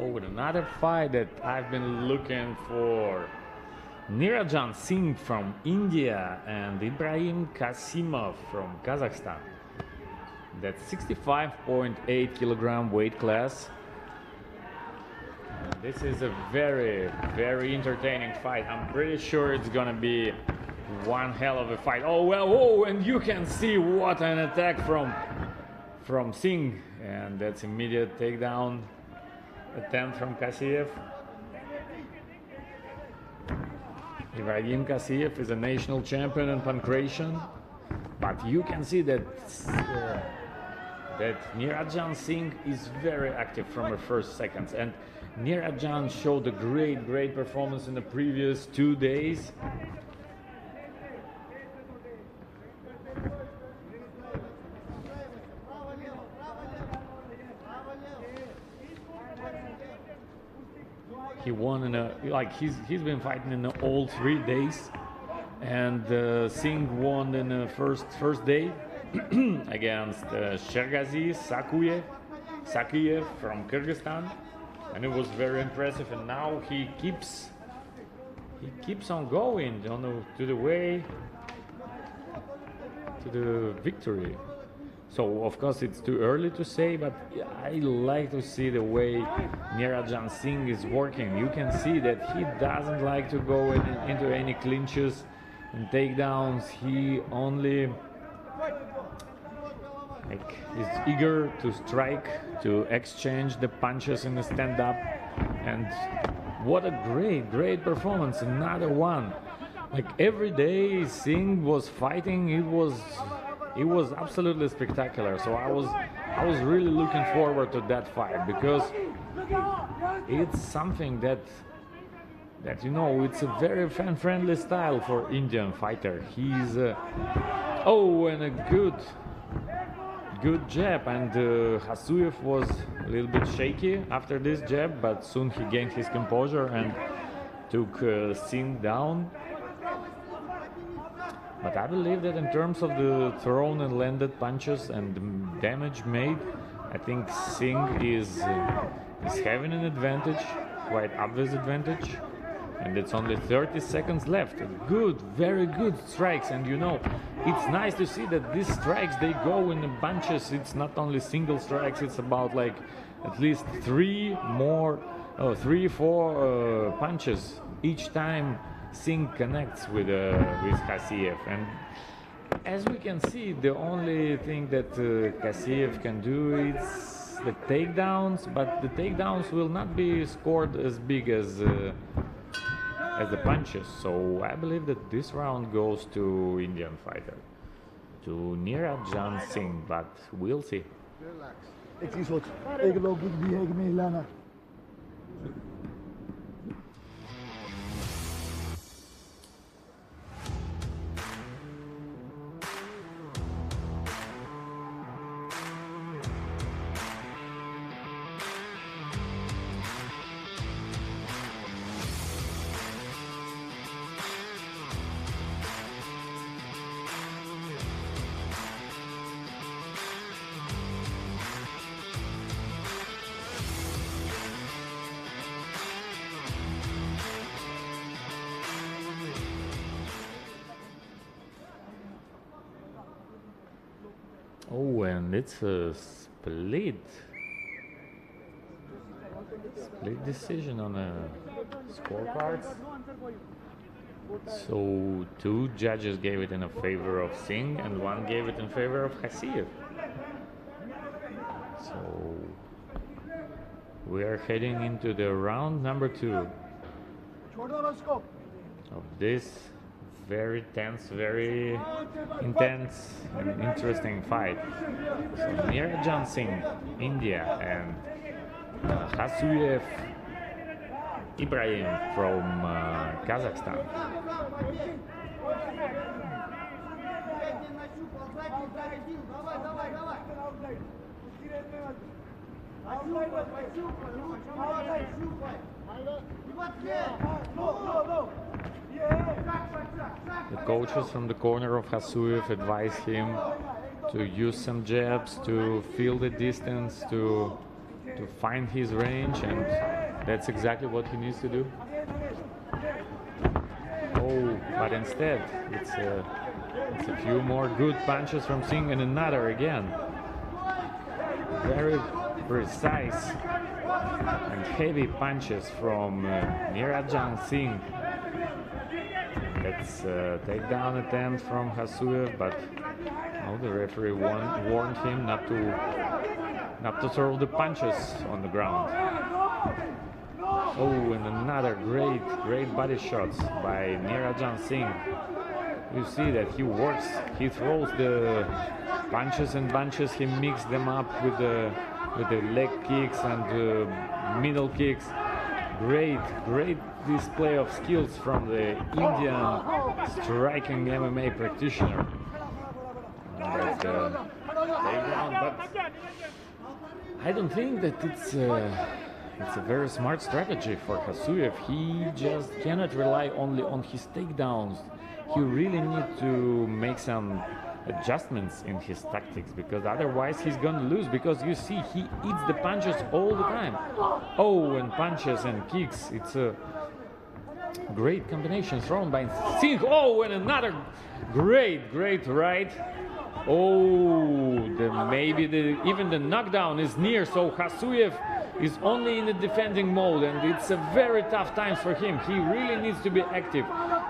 Oh, another fight that I've been looking for. NIRANJAN Singh from India and IBRAIM KASSYMOV from Kazakhstan. That's 65.8 kilogram weight class. This is a very, very entertaining fight. I'm pretty sure it's gonna be one hell of a fight. Oh well, oh, and you can see what an attack from Singh, and that's immediate takedown attempt from Kassiev. IBRAIM Kassiev is a national champion in pancration, but you can see that that NIRANJAN Singh is very active from the first seconds, and NIRANJAN showed a great performance in the previous 2 days. He won in a, like, he's been fighting in all 3 days, and Singh won in the first day against SHAIKHENOV SATYY from Kyrgyzstan, and it was very impressive. And now he keeps on going to the way to the victory. So of course it's too early to say, but I like to see the way NIRANJAN Singh is working. You can see that he doesn't like to go into any clinches and takedowns. He only is eager to strike, to exchange the punches in the stand-up. And what a great performance, another one. Like every day Singh was fighting, it was absolutely spectacular. So I was really looking forward to that fight, because it's something that you know, it's a very fan-friendly style for Indian fighter. He's oh, and a good jab, and KHASSUYEV was a little bit shaky after this jab, but soon he gained his composure and took Singh down. But I believe that in terms of the thrown and landed punches and the damage made, I think Singh is having an advantage, quite obvious advantage. And it's only 30 seconds left. Good, very good strikes. And you know, it's nice to see that these strikes, they go in bunches. It's not only single strikes, it's about like at least 3, 4 punches each time Singh connects with KASSYEV. And as we can see, the only thing that KASSYEV can do is the takedowns, but the takedowns will not be scored as big as the punches. So I believe that this round goes to Indian fighter, to NIRANJAN Singh, but we'll see. Relax. Ik zie soort. Ik loop die heen mee, Lana. Oh, and it's a split decision on a scorecard. So 2 judges gave it in favor of Singh and 1 gave it in favor of KASSYEV. So we are heading into the round number 2 of this very tense, very intense and interesting fight. So NIRANJAN Singh, India, and KHASSUYEV IBRAIM from Kazakhstan. The coaches from the corner of KASSUYEV advise him to use some jabs, to feel the distance, to find his range, and that's exactly what he needs to do. Oh, but instead it's a few more good punches from Singh and another again. Very precise and heavy punches from NIRANJAN Singh. That's a takedown attempt from KASSUYEV, but the referee warned him not to throw the punches on the ground. Oh, and another great body shots by NIRANJAN Singh. You see that he works, he throws the punches and bunches, he mixes them up with the leg kicks and the middle kicks. Great display of skills from the Indian striking MMA practitioner. That's takedown, but I don't think that it's a very smart strategy for KASSUYEV. He just cannot rely only on his takedowns. He really needs to make some adjustments in his tactics, because otherwise he's gonna lose, because you see he eats the punches all the time. Oh, and punches and kicks. It's a great combination thrown by Singh. Oh, and another great right. Oh, even the knockdown is near, so KASSUYEV is only in the defending mode, and it's a very tough time for him. He really needs to be active.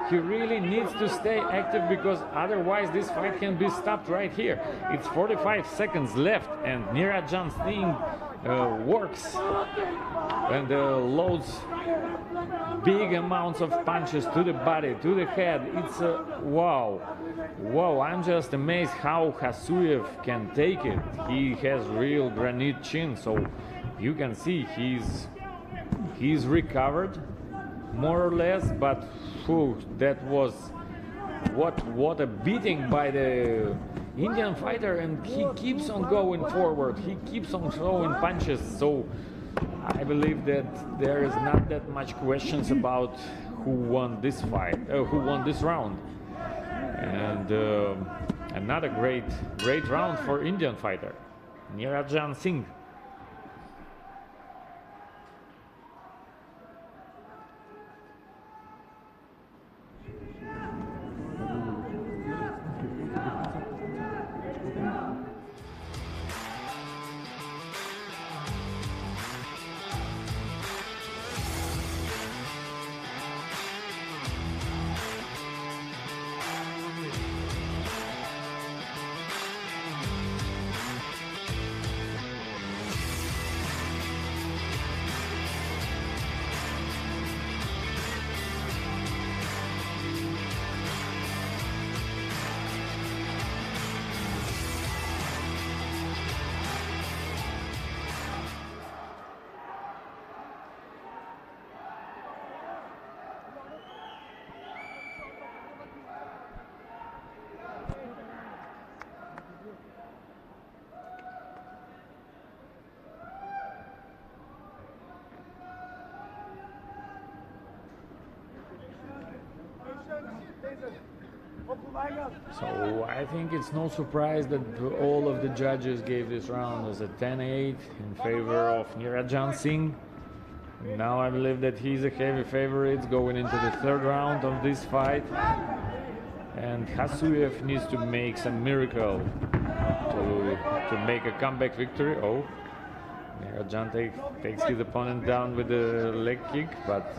He really needs to stay active, because otherwise this fight can be stopped right here. It's 45 seconds left, and NIRANJAN Singh works and loads big amounts of punches to the body, to the head. It's wow, I'm just amazed how KASSUYEV can take it. He has real granite chin, so you can see he's recovered more or less, but that was what a beating by the Indian fighter, and he keeps on going forward, he keeps on throwing punches. So I believe that there is not that much questions about who won this fight, who won this round. And another great round for Indian fighter NIRANJAN Singh. So I think it's no surprise that all of the judges gave this round as a 10-8 in favor of NIRANJAN Singh. Now I believe that he's a heavy favorite going into the third round of this fight. And KHASSUYEV needs to make some miracle to make a comeback victory. Oh, NIRANJAN takes his opponent down with the leg kick, but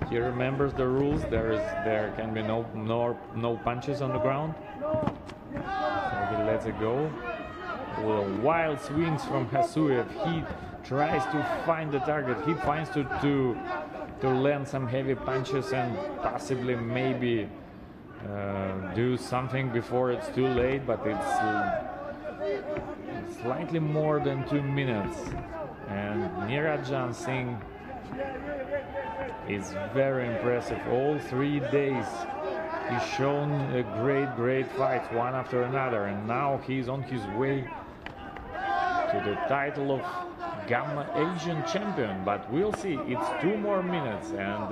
he remembers the rules. There can be no punches on the ground. So he lets it go. Well, wild swings from KHASSUYEV. He tries to find the target. He finds to land some heavy punches and possibly maybe do something before it's too late, but it's slightly more than 2 minutes. And NIRANJAN Singh is very impressive. All 3 days he's shown a great fights one after another, and now he's on his way to the title of Gamma Asian champion. But we'll see, it's 2 more minutes, and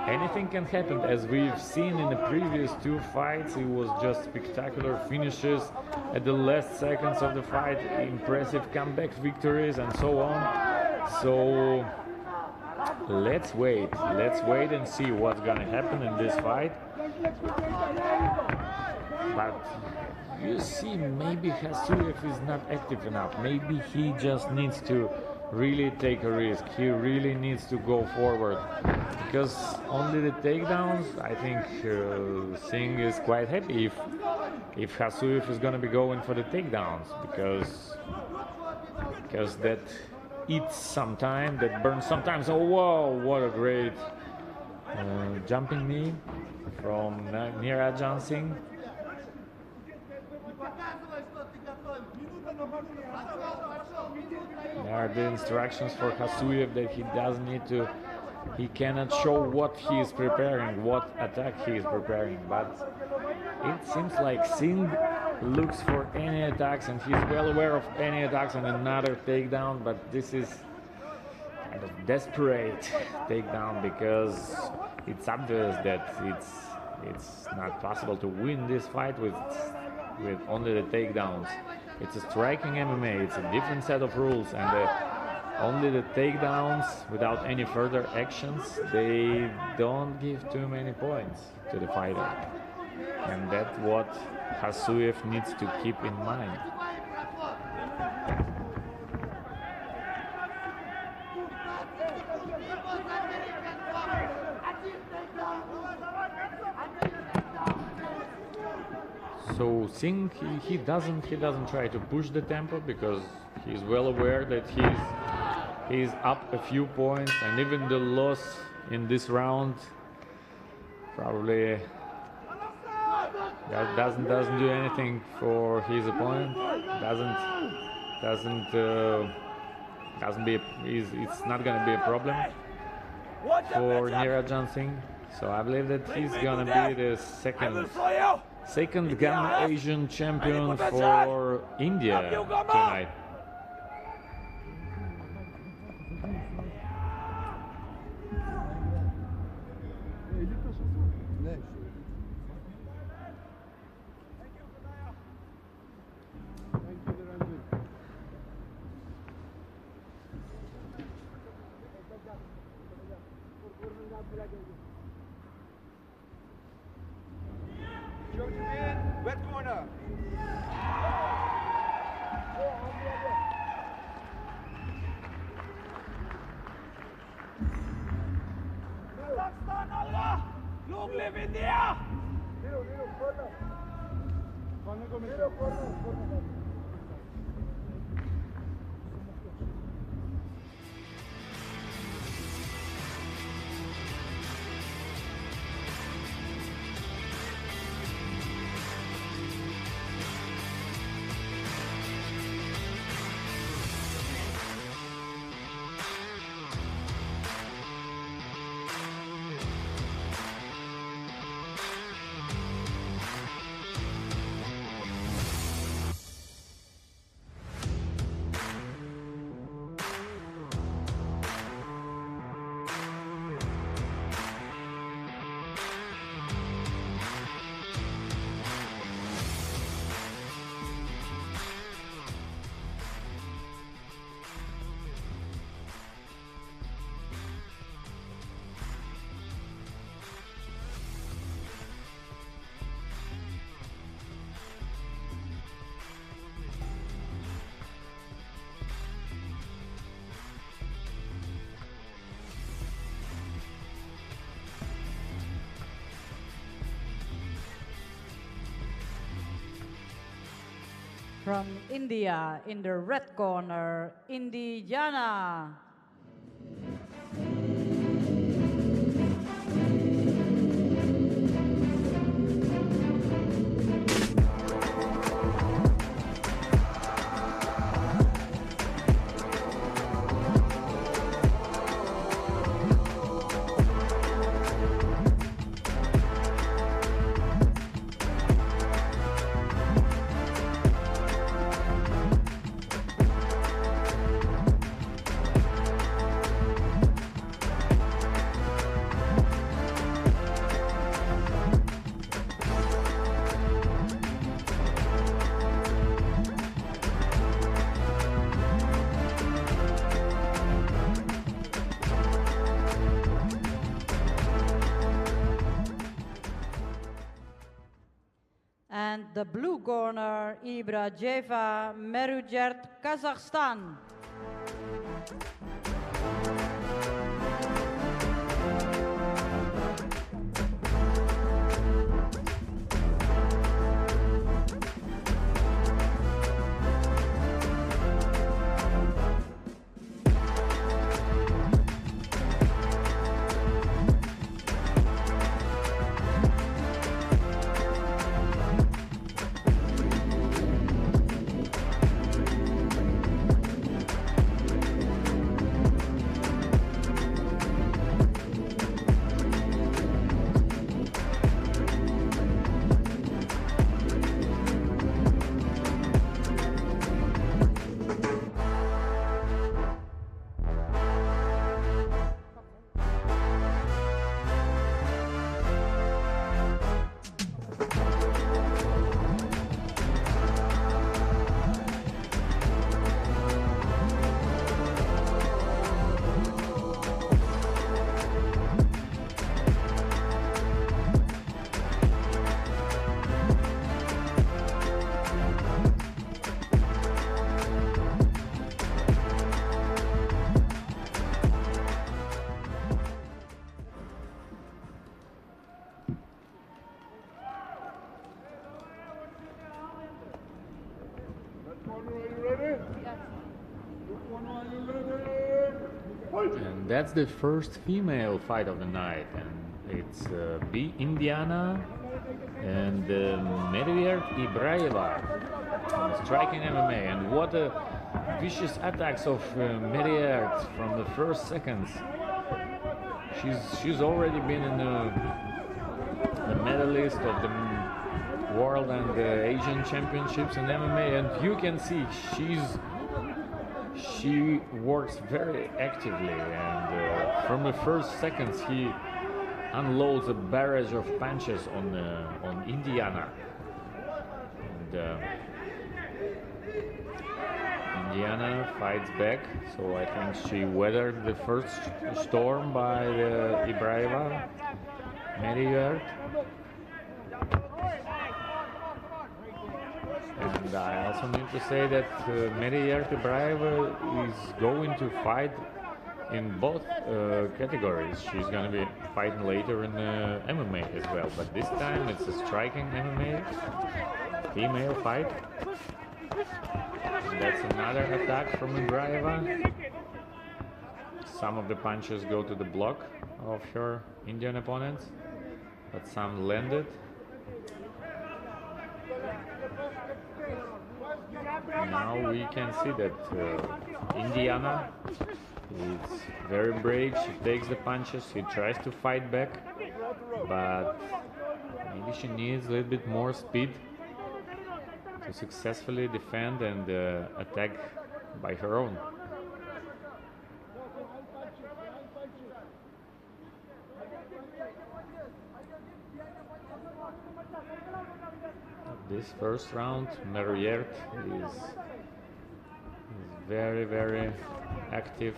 anything can happen. As we've seen in the previous 2 fights, it was just spectacular finishes at the last seconds of the fight, impressive comeback victories and so on. So let's wait and see what's gonna happen in this fight. But you see, maybe KHASSUYEV is not active enough. Maybe he just needs to really take a risk. He really needs to go forward, because only the takedowns, I think Singh is quite happy if KHASSUYEV is gonna be going for the takedowns, because that eats some time, that burns some time. So whoa, what a great jumping knee from NIRANJAN Singh. There are the instructions for KHASSUYEV that he cannot show what he is preparing, what attack he is preparing, but it seems like Singh looks for any attacks, and he's well aware of any attacks and another takedown, but this is kind of desperate takedown, because it's obvious that it's not possible to win this fight with only the takedowns. It's a striking MMA, it's a different set of rules, and only the takedowns without any further actions, they don't give too many points to the fighter. And that's what KHASSUYEV needs to keep in mind. So Singh, he doesn't try to push the tempo, because he's well aware that he's up a few points, and even the loss in this round probably doesn't do anything for his opponent. It's not gonna be a problem for NIRANJAN Singh. So I believe that he's gonna be the second Gamma Asian champion for India tonight. Wet corner. Kazakhstan, Allah! Long live India! from India in the red corner, Indiyana. And the blue corner, IBRAYEVA, MERUYERT, Kazakhstan. And that's the first female fight of the night, and it's Indiyana and MERUYERT IBRAYEVA striking MMA. And what a vicious attacks of MERUYERT from the first seconds. She's already been in the medalist of the World and the Asian Championships in MMA, and you can see she works very actively, and from the first seconds he unloads a barrage of punches on Indiyana. And Indiyana fights back, so I think she weathered the first storm by IBRAYEVA, MERUYERT. And I also need to say that MERUYERT IBRAYEVA is going to fight in both categories. She's going to be fighting later in MMA as well, but this time it's a striking MMA female fight. And that's another attack from IBRAYEVA. Some of the punches go to the block of her Indian opponents, but some landed. Now we can see that Indiyana is very brave. She takes the punches, she tries to fight back, but maybe she needs a little bit more speed to successfully defend and attack by her own. This first round, MERUYERT is very, very active,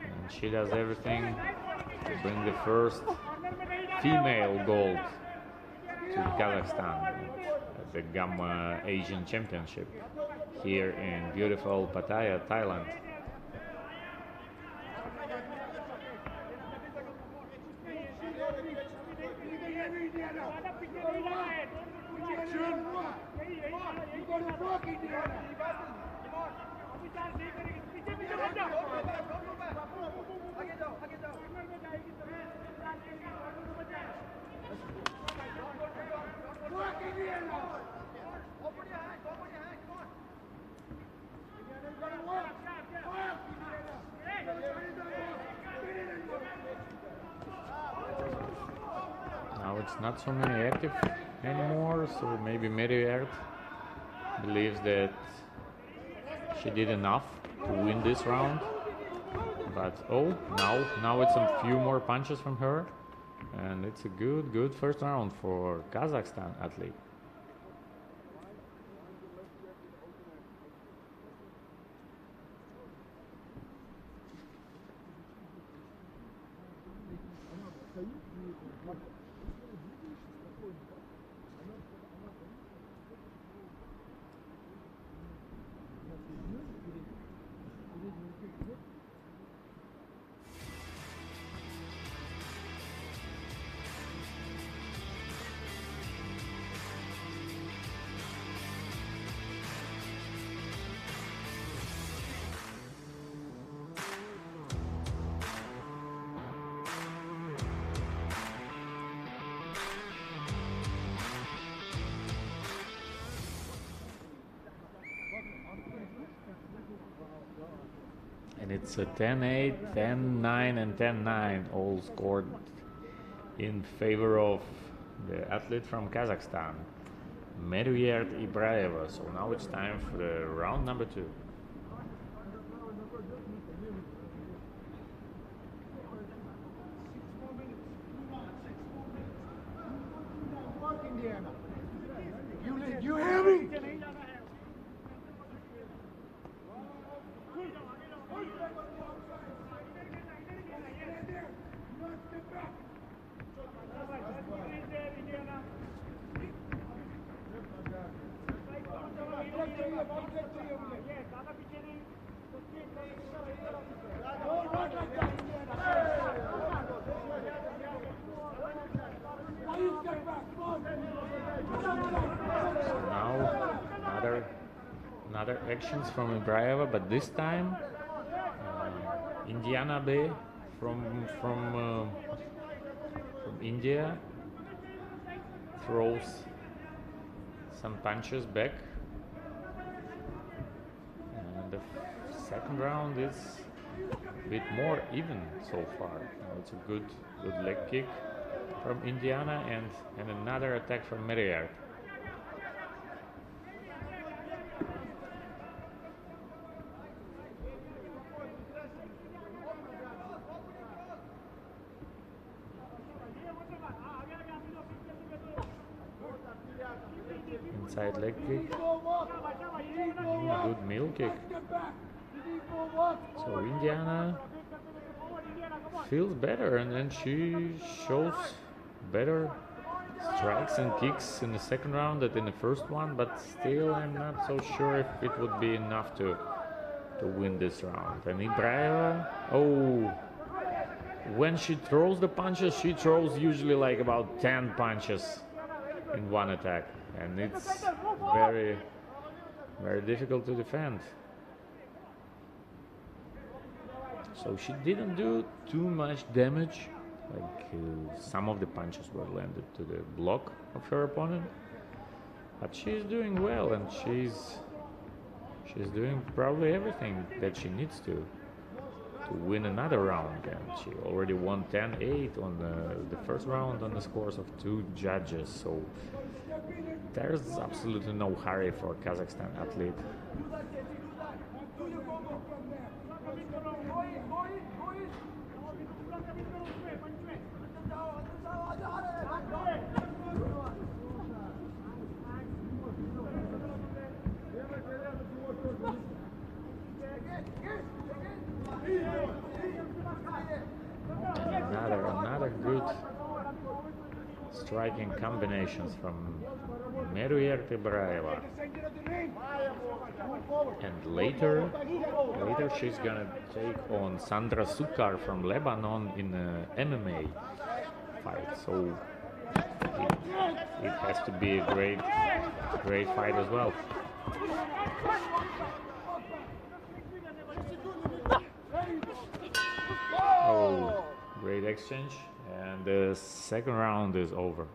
and she does everything to bring the first female gold to Kazakhstan at the Gamma Asian Championship here in beautiful Pattaya, Thailand. Work, Indiana. Work, Indiana. Open your hand, come on. Indiana, you gotta work. Work, Indiana. Now it's not so many active anymore, so maybe MERUYERT believes that she did enough to win this round. But oh, now it's a few more punches from her, and it's a good first round for Kazakhstan athlete. And it's a 10-8, 10-9 and 10-9 all scored in favor of the athlete from Kazakhstan, MERUYERT IBRAYEVA. So now it's time for the round number 2. Work, Indiana. You hear me? Now another actions from IBRAYEVA, but this time INDIYANA from India throws some punches back, and the second round is a bit more even so far. Now it's a good leg kick from INDIYANA and another attack from MERUYERT. Inside leg kick, good middle kick. So INDIYANA feels better, and then she shows better strikes and kicks in the second round than in the first one, but still I'm not so sure if it would be enough to win this round. And IBRAYEVA, oh, when she throws the punches, she throws usually like about 10 punches in one attack, and it's very difficult to defend. So she didn't do too much damage, like some of the punches were landed to the block of her opponent, but she's doing well, and she's doing probably everything that she needs to win another round. And she already won 10-8 on the first round on the scores of 2 judges, so there's absolutely no hurry for Kazakhstan athlete. Another good striking combinations from MERUYERT IBRAYEVA. And later she's gonna take on Sandra Sukar from Lebanon in a MMA fight. So it has to be a great fight as well. Oh, great exchange, and the second round is over.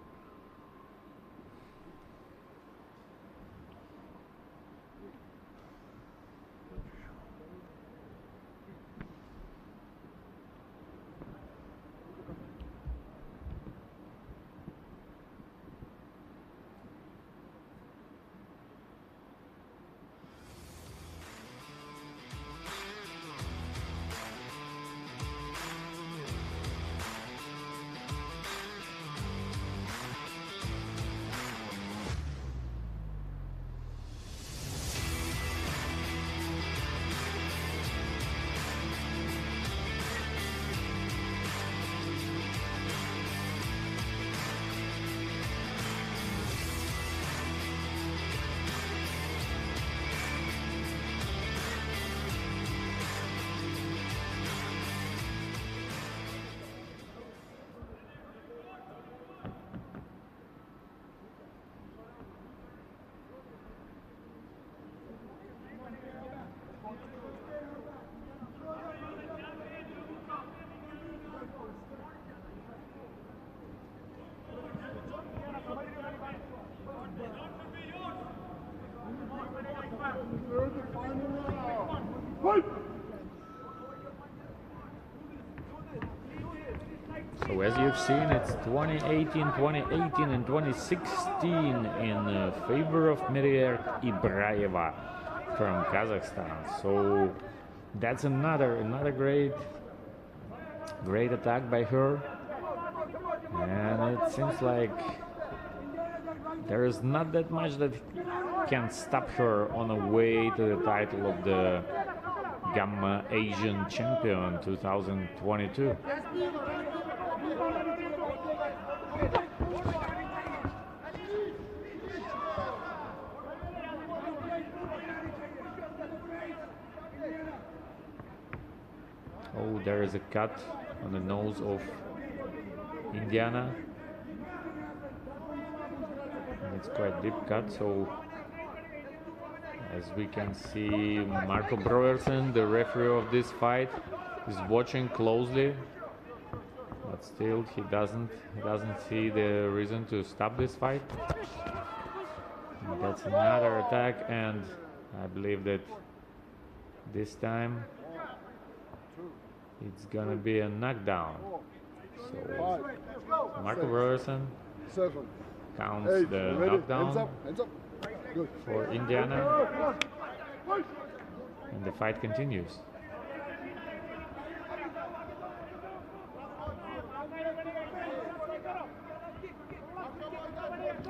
So as you've seen, it's 2018, 2018 and 2016 in favor of MERUYERT IBRAYEVA from Kazakhstan. So that's another great attack by her, and it seems like there is not that much that can stop her on the way to the title of the Gamma Asian Champion 2022. Oh, there is a cut on the nose of Indiana. It's quite deep cut, so as we can see, Marco Broersen, the referee of this fight, is watching closely, but still he doesn't see the reason to stop this fight. And that's another attack, and I believe that this time it's gonna be a knockdown. So Marco Broersen counts the knockdown for Indiana, and the fight continues.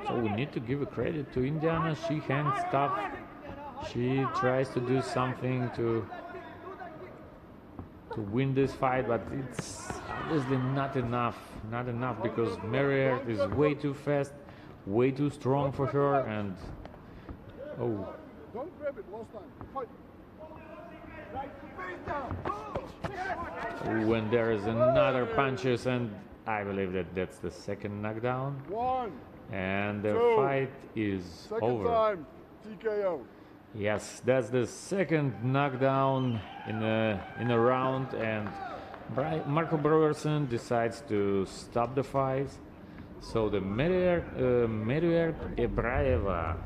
So we need to give a credit to Indiana. She hands tough. She tries to do something to win this fight, but it's obviously not enough. Not enough, because MERUYERT is way too fast, way too strong for her, and oh. Don't grab it last time. Fight. When there is another punches, and I believe that that's the second knockdown. One. And the fight is Second over. time. TKO. Yes, that's the second knockdown in a round, and Marco Broersen decides to stop the fight. So the MERUYERT IBRAYEVA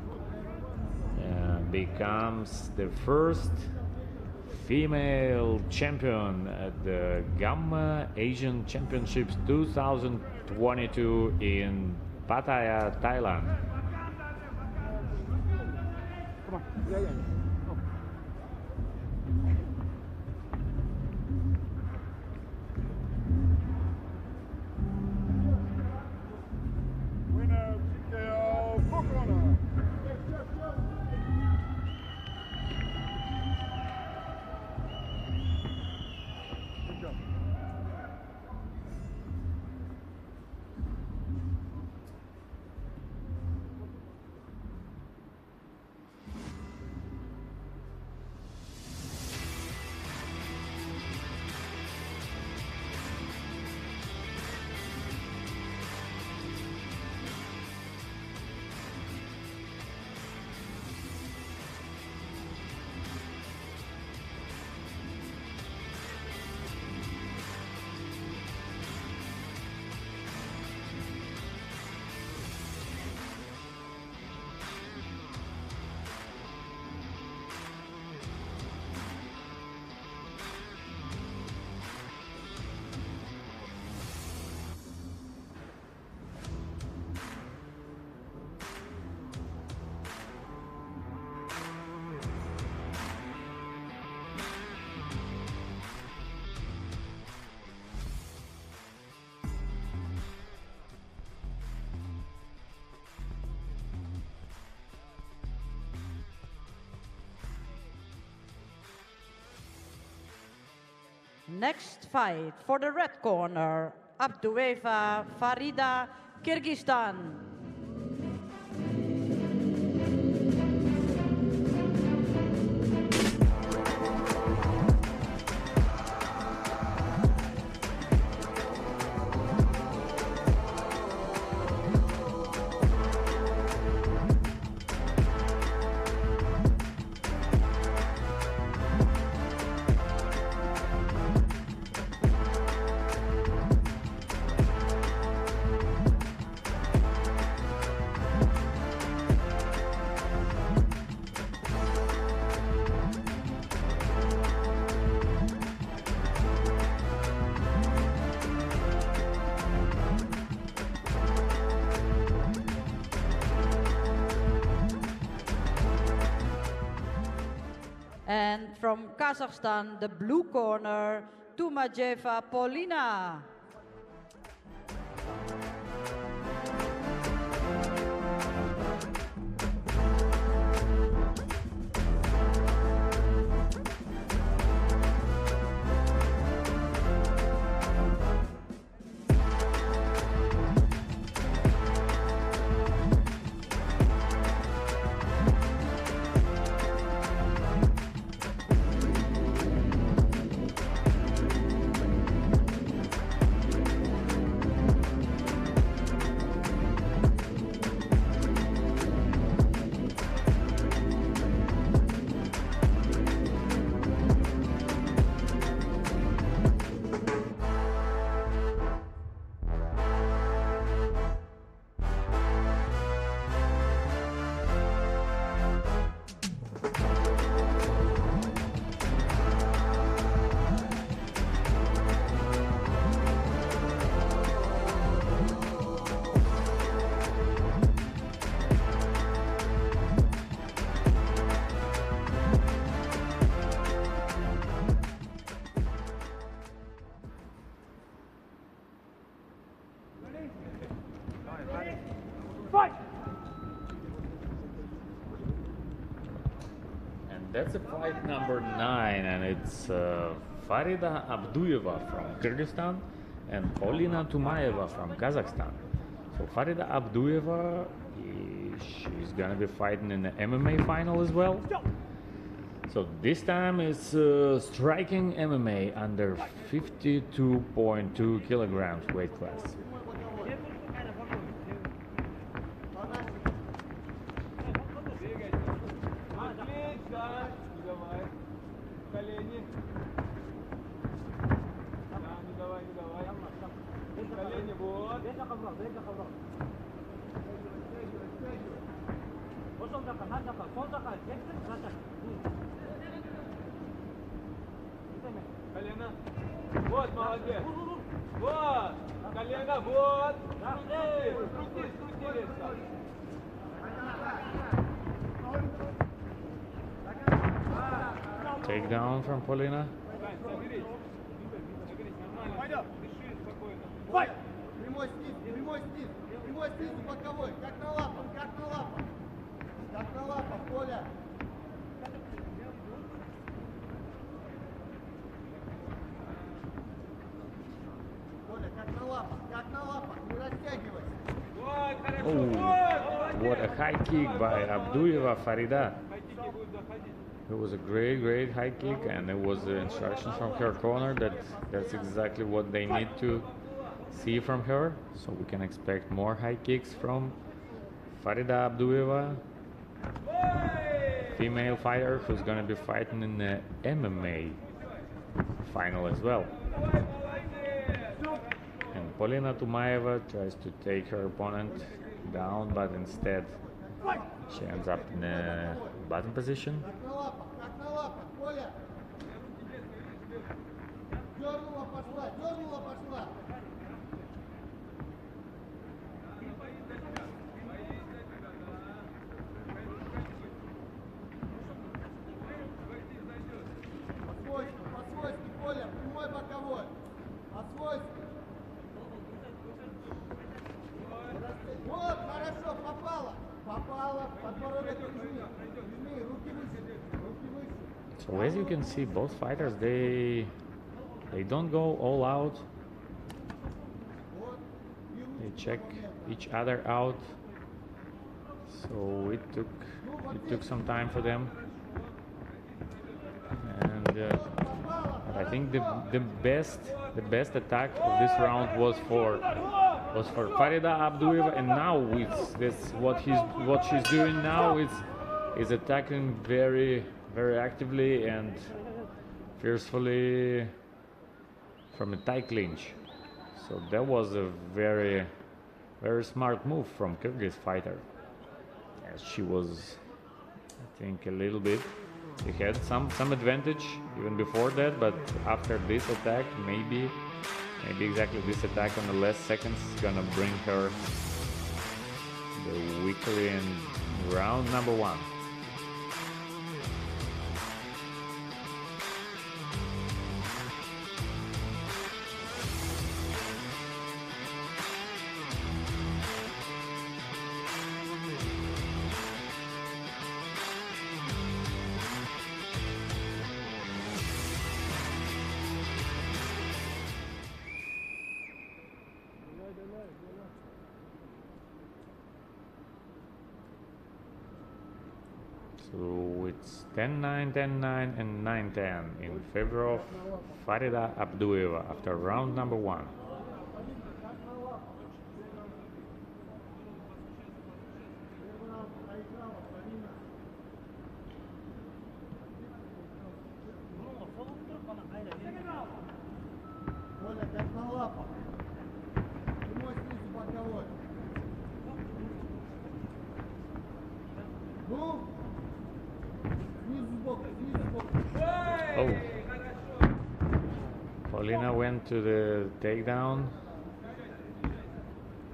becomes the first female champion at the Gamma Asian Championships 2022 in Pattaya, Thailand. Come on. Yeah. Go. Winner, TKO, full corner. Good job. Next fight for the red corner, ABDUEVA Farida, Kyrgyzstan. And from Kazakhstan, the blue corner, Tumajeva Polina. That's a fight number 9, and it's Farida Abdueva from Kyrgyzstan and Polina Tumayeva from Kazakhstan. So Farida Abdueva, she's gonna be fighting in the MMA final as well. So this time it's striking MMA under 52.2 kilograms weight class. Колено. Вот, молодец. Вот. Колено, вот. Крути резко. Takedown from Polina. Прямой снизу, боковой, как на лапах, как на лапах, Коля. Коля, как на лапах, не растягивайся. Oh, what a high kick by Abdueva Farida. It was a great high kick, and it was the instructions from her corner that's exactly what they need to see from her. So we can expect more high kicks from Farida Abdueva, female fighter who's going to be fighting in the MMA final as well. And Polina Tumayeva tries to take her opponent down, but instead she ends up in a bottom position. Как на лапах, Коля. Дернула, пошла. По-свойски, Коля, прямой боковой. По-свойски. Вот, хорошо, попала, подбородок прижми, руки выше. So as you can see, both fighters, they They don't go all out. They check each other out. So it took some time for them. And I think the best attack of this round was for Farida Abdueva, and now it's what she's doing now is attacking very actively and fiercely from a tight clinch. So that was a very smart move from Kyrgyz fighter, as she was, I think, a little bit. She had some advantage even before that, but after this attack, maybe exactly this attack on the last seconds is gonna bring her the victory in round number 1. So it's 10-9, 10-9 and 9-10 in favor of Farida Abdueva after round number 1. Oh, Paulina went to the takedown.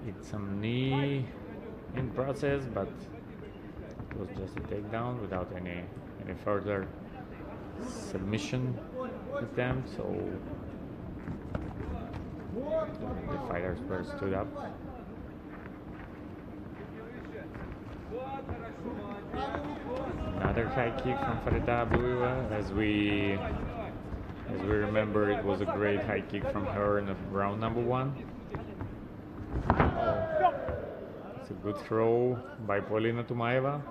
It's some knee in process, but it was just a takedown without any further submission attempt. So the fighters were stood up. Another high kick from Farida Abdueva. As we remember, it was a great high kick from her in round number 1. Oh. It's a good throw by Paulina Tumaeva.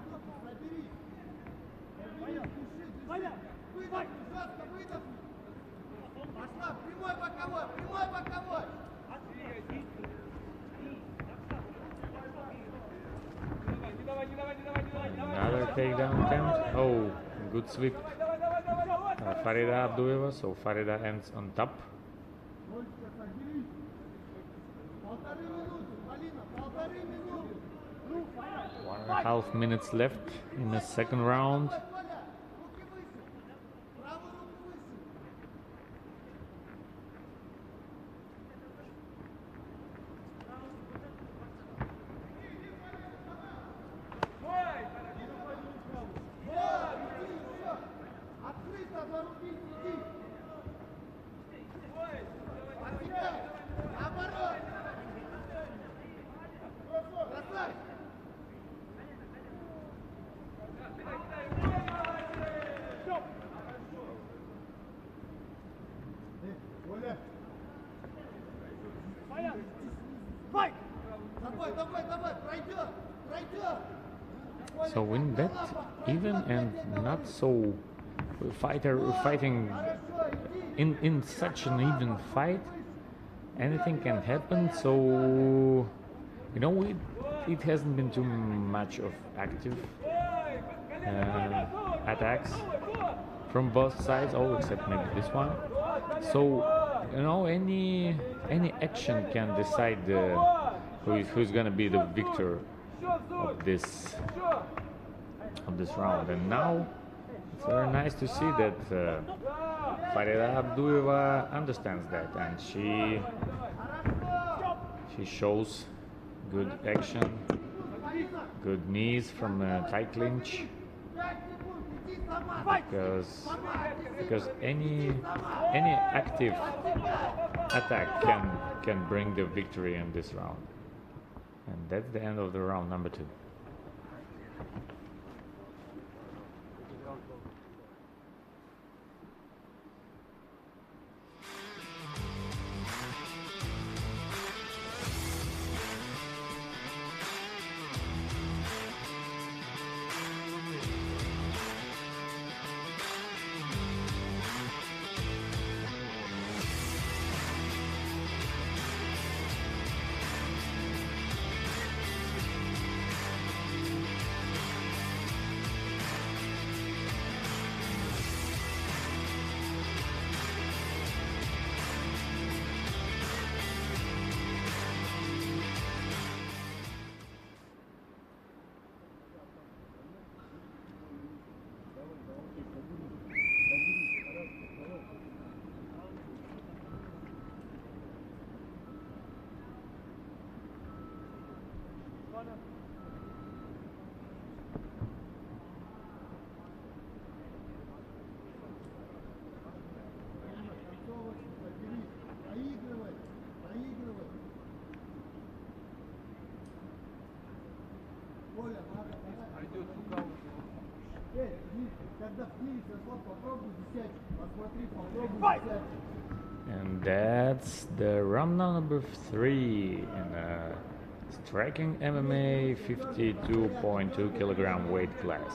Another takedown attempt. Oh, good sweep. Farida Abdueva, so Farida ends on top. 1.5 minutes left in the second round. So in that even and not so fighting in such an even fight, anything can happen. So it hasn't been too much of active attacks from both sides, except maybe this one. So any action can decide who's gonna be the victor of this round. And now it's very nice to see that Farida Abdueva understands that, and she shows good action, good knees from a tight clinch, because any active attack can bring the victory in this round. And that's the end of the round number 2. Проигрывай, проигрывай. Коля, надо. Пойдет сюда уже. Когда в клинике зашел, попробуй взять. Посмотри, попробуй взять. And that's the round number 3 in striking MMA 52.2 kilogram weight class.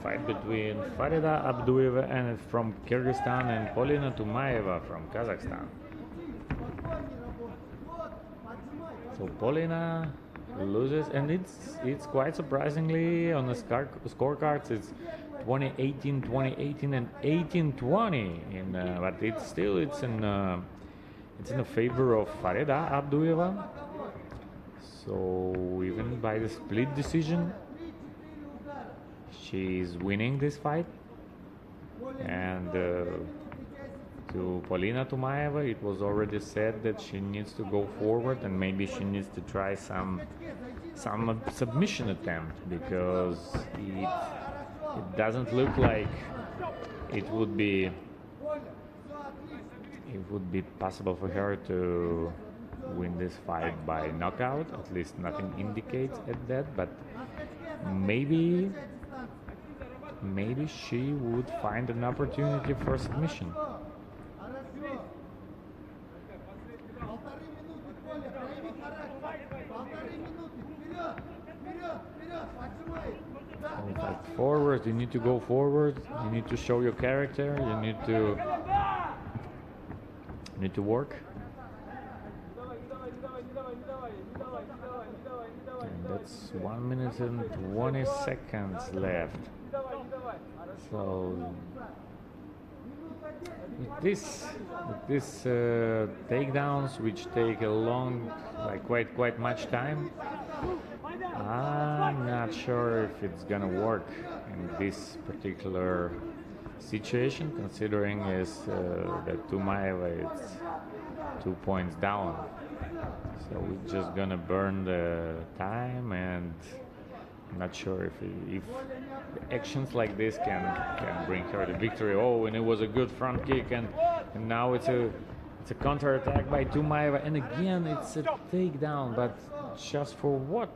Fight between Farida Abdueva and from Kyrgyzstan and Polina Tumayeva from Kazakhstan. So Polina loses, and it's quite surprisingly on the scorecards. It's 20-18, 20-18, and 18-20. But it's in the favor of Farida Abdueva. So even by the split decision, she's winning this fight. And to Polina Tumayeva, it was already said that she needs to go forward, and maybe she needs to try some submission attempt, because it doesn't look like it would be possible for her to win this fight by knockout. At least nothing indicates at that, but maybe she would find an opportunity for submission. In fact, forward, you need to go forward, you need to show your character, you need to work. And that's 1 minute and 20 seconds left. So with this takedowns, which take a long, like quite much time, I'm not sure if it's gonna work in this particular situation, considering that Tumayeva is 2 points down. So we're just gonna burn the time, and I'm not sure if actions like this can bring her the victory. Oh, and it was a good front kick, and now it's a counter attack by Tumayeva, and again it's a takedown, but just for what?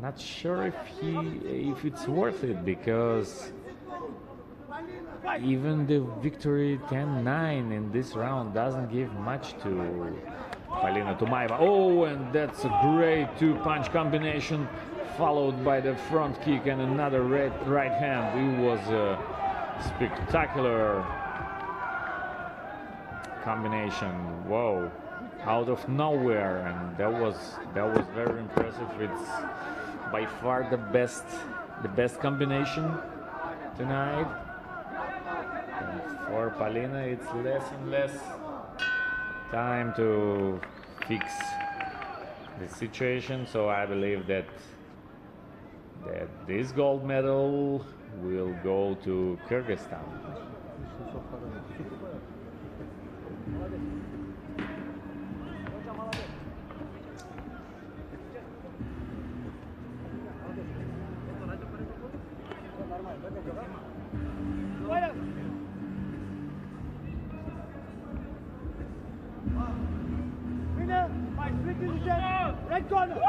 Not sure if it's worth it, because even the victory 10-9 in this round doesn't give much to Polina Tumayeva. Oh, and that's a great two-punch combination, followed by the front kick and another right hand. It was a spectacular combination. Whoa, out of nowhere, and that was very impressive. It's by far the best combination tonight. And for Polina, it's less and less time to fix the situation. So I believe that this gold medal will go to Kyrgyzstan. Red corner!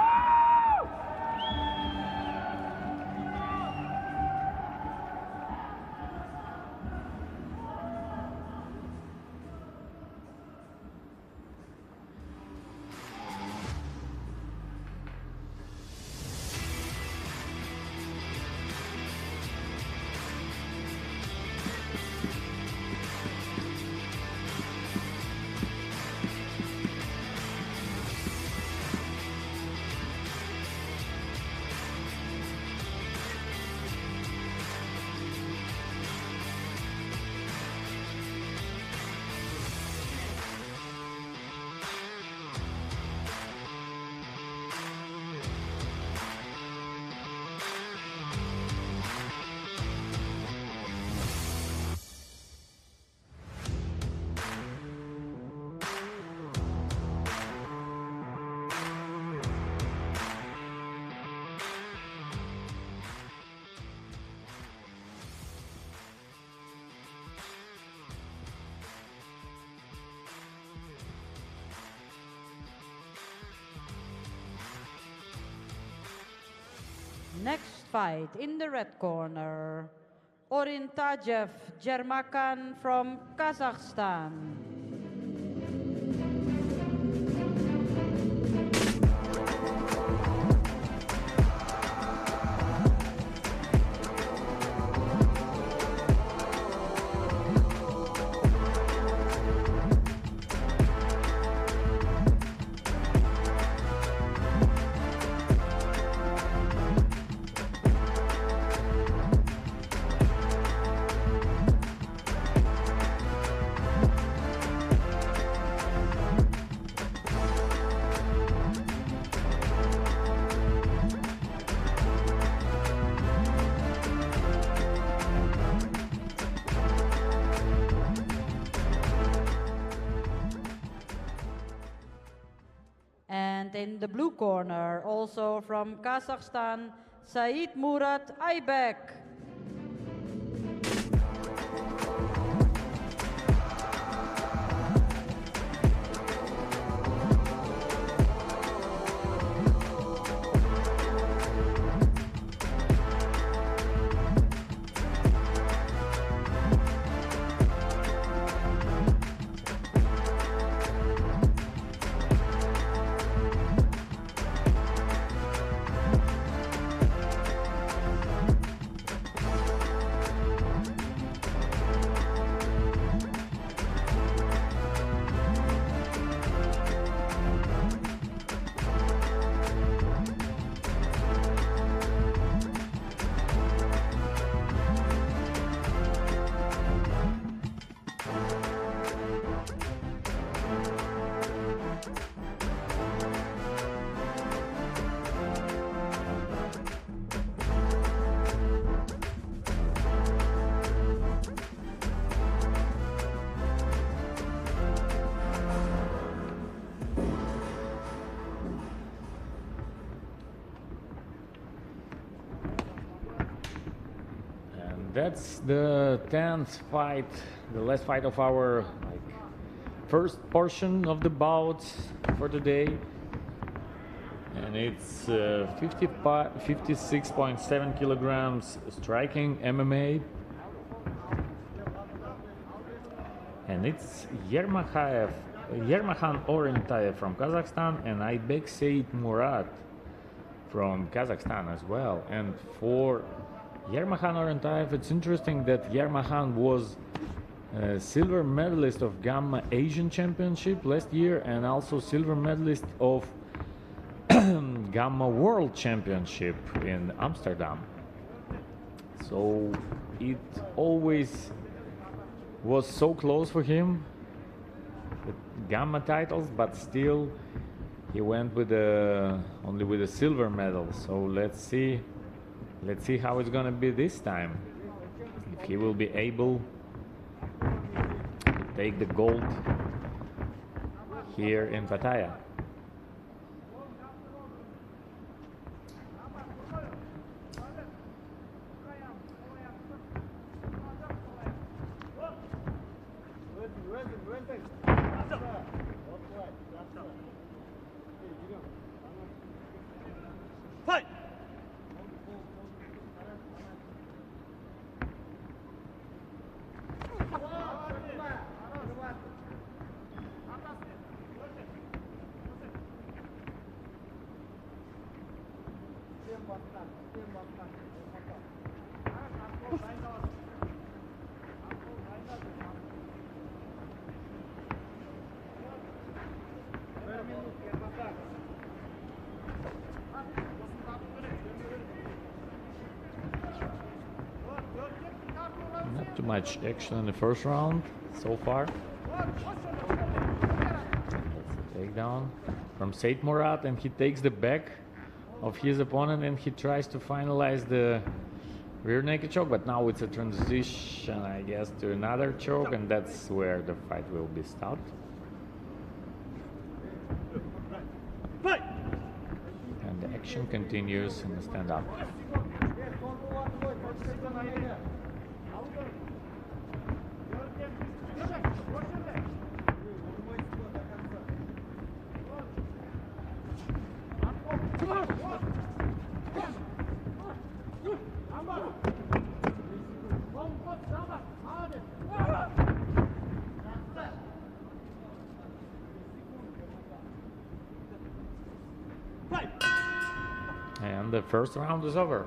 Next fight in the red corner, Orintajev Jermakan from Kazakhstan. And in the blue corner, also from Kazakhstan, Said Murat Aybek. That's the 10th fight, the last fight of our first portion of the bout for today. And it's 56.7 kilograms striking MMA. And it's Yermakhan Orintayev from Kazakhstan and Aybek Said Murat from Kazakhstan as well. And for Yermakhan Orintayev, it's interesting that Yermakhan was a silver medalist of Gamma Asian Championship last year and also silver medalist of Gamma World Championship in Amsterdam. So it always was so close for him, the Gamma titles, but still he went with only with a silver medal. So let's see how it's gonna be this time. If he will be able to take the gold here in Pattaya. Fight! Not too much action in the first round so far. That's a takedown from Said Murat, and he takes the back of his opponent and he tries to finalize the rear naked choke, but now it's a transition, I guess, to another choke, and that's where the fight will be stopped. And the action continues in the stand-up. And the first round is over.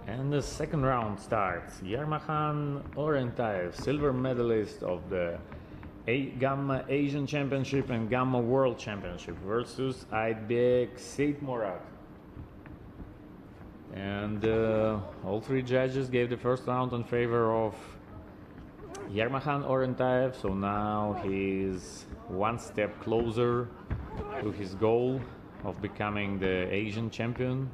And the second round starts. Yermakhan Orendayev, silver medalist of the Gamma Asian Championship and Gamma World Championship, versus Aybek Seyitmurat. And all three judges gave the first round in favor of Yermakhan Orendayev, so now he's one step closer to his goal of becoming the Asian champion.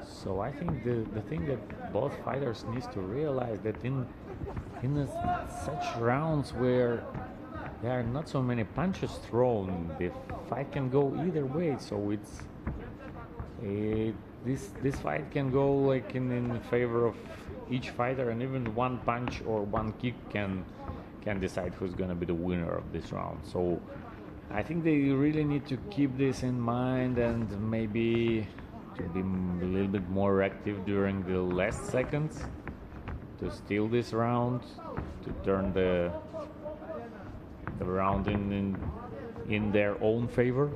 So I think the thing that both fighters need to realize that in such rounds where there are not so many punches thrown, the fight can go either way. So this fight can go like in favor of each fighter, and even one punch or one kick can decide who's gonna be the winner of this round. So I think they really need to keep this in mind and maybe to be a little bit more active during the last seconds to steal this round, to turn the round in their own favor.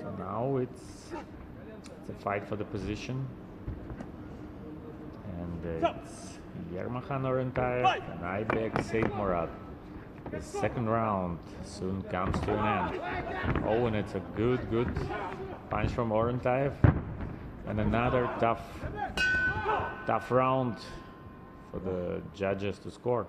So now it's a fight for the position, and it's Yermakhan Orendayev and Aybek Seyitmurat. The second round soon comes to an end. Oh, and it's a good punch from Orendayev, and another tough round for the judges to score.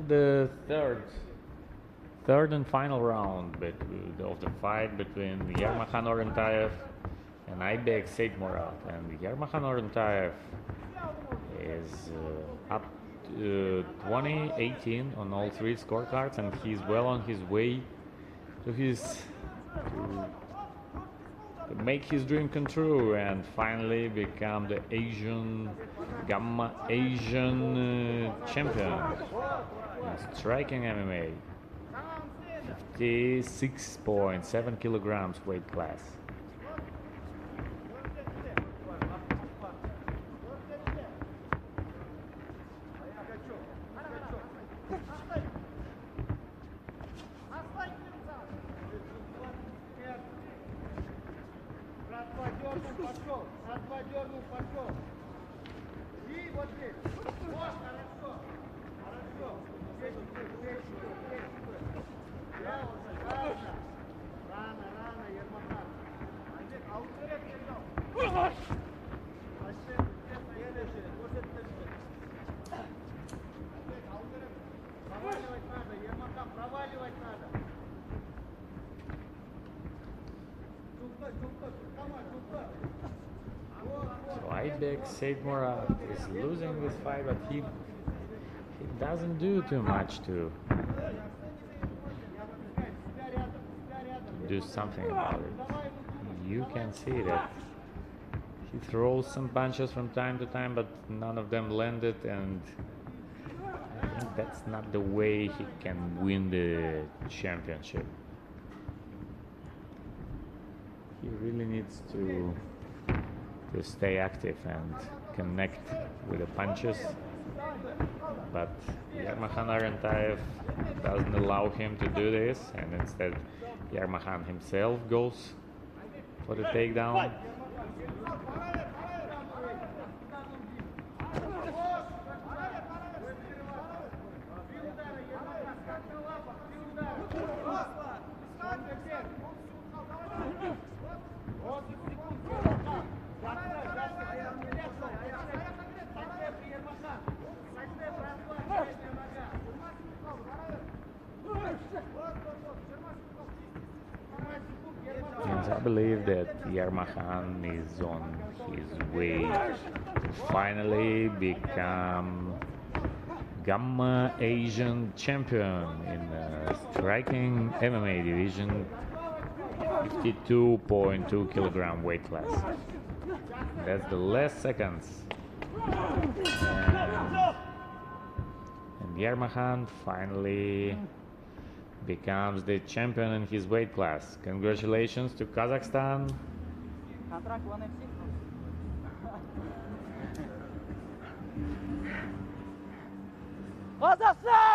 the third and final round of the fight between Yarmakhan Orentayev and Aybek Seyitmurat. And Yarmakhan Orentayev is up 20-18 on all three scorecards, and he's well on his way to make his dream come true and finally become the Gamma Asian champion in striking MMA. 56.7 kilograms weight class. So Aybek Seyitmurat is losing this fight, but he doesn't do too much to do something about it. You can see that he throws some punches from time to time, but none of them landed, and I think that's not the way he can win the championship. He really needs to stay active and connect with the punches, but Yarmakhan Orentayev doesn't allow him to do this, and instead Yarmakhan himself goes for the takedown. I believe that Yarmakhan is on his way to finally become Gamma Asian champion in the striking MMA division, 52.2 kilogram weight class. That's the last seconds. And Yarmakhan finally becomes the champion in his weight class. Congratulations to Kazakhstan. Kazakhstan!